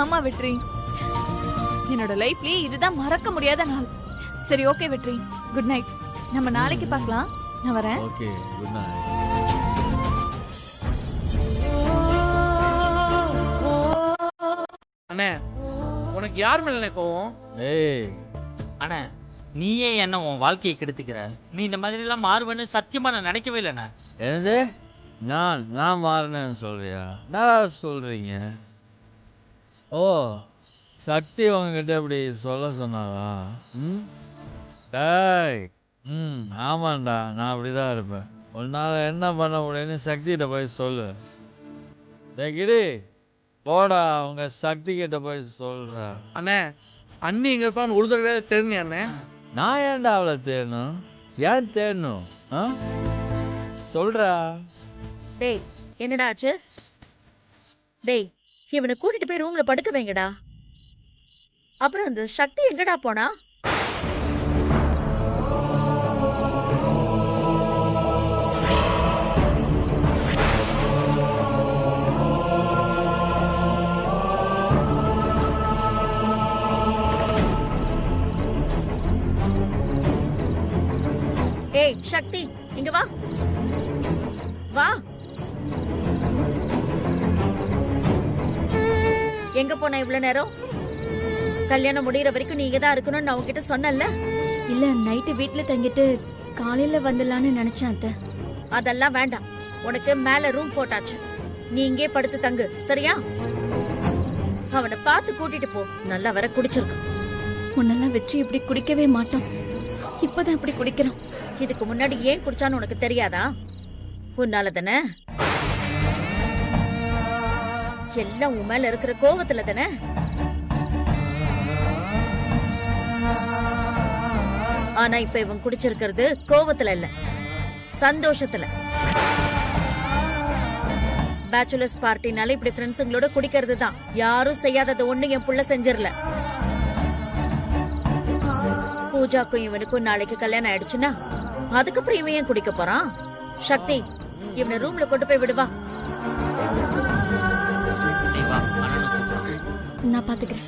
ஆமா வெற்றி, என்னோட லைஃப்லயே இதுதான் மறக்க முடியாத நாள். சரி ஓகே வெற்றி, குட் நைட். நம்ம நாளைக்கு பார்க்கலாம். நான் வரேன். Okay, good night. அண்ணே உனக்கு யார் மேல கோவம்? ஏய் அண்ணா, நீயே என்ன உன் வாழ்க்கையை கெடுத்துக்கிற? நீ இந்த மாதிரி எல்லாம் மாறுவேன்னு சத்தியமா நான் நினைக்கவே இல்லைண்ணா. என்னது? நான் மாறினேன்னு சொல்றியா? நான் சொல்றீங்க? ஓ, சக்தி உங்ககிட்ட இப்படி சொல்ல சொன்னாரா? ம், டேய், ஆமாண்டா, நான் அப்படிதான் இருப்பேன். உன்னால என்ன பண்ண முடியும்னு சக்திகிட்ட போய் சொல்லு. டேய் கிரி, போடா, அவங்க சக்தி கிட்ட போய் சொல்ற. அண்ணே அண்ணி எங்க இருப்பான்னு ஒரு தடவை தெரிஞ்ச அண்ணே. நான் ஏன்டா அவளை தேடணும்? ஏன் தேடணும்? சொல்றா. டேய் என்னடா ஆச்சு? டேய் இவனை கூட்டிட்டு போய் ரூம்ல படுக்க வைங்கடா. அப்புறம் அந்த சக்தி எங்கடா போனா? ஏய் சக்தி, இங்க வா வா. எங்க போன இவ்வளவு நேரம்? கல்யாணம் முடியற வரைக்கும் நீ இங்கதான் இருக்கணும்னு நான் உன்கிட்ட சொன்னேன்ல. இல்ல, நைட்டு வீட்டுல தங்கிட்டு காலையில வந்துடலான்னு நினைச்சேன் அத்தை. அதெல்லாம் வேண்டாம், உனக்கு மேல ரூம் போட்டாச்சு. நீ இங்கே படுத்து தங்கு, சரியா? அவனை பார்த்து கூட்டிட்டு போ. நல்லா வர குடிச்சிருக்கான். முன்னெல்லாம் வெற்றி இப்படி குடிக்கவே மாட்டான், இப்பதான் இப்படி குடிக்கிறான். இதுக்கு முன்னாடி ஏன் குடிச்சான்னு உனக்கு தெரியாதா? உன்னால தானே. எல்லாம் உன் மேல இருக்கிற கோவத்துல தானே. ஆனா இப்ப இவன் குடிச்சிருக்கிறது கோவத்துல இல்ல, சந்தோஷத்துல. பேச்சுலர்ஸ் பார்ட்டினால இப்படி ஃப்ரெண்ட்ஸுங்களோட குடிக்கிறது தான். யாரும் செய்யாதது ஒண்ணு என் புள்ள செஞ்சிரல. பூஜாக்கும் இவனுக்கும் நாளைக்கு கல்யாணம் ஆயிடுச்சுன்னா அதுக்கப்புறம் இவன் ஏன் குடிக்க போறான்? சக்தி, இவனை ரூம்ல கொண்டு போய் விடுவா. நான் பாத்துக்கிறேன்.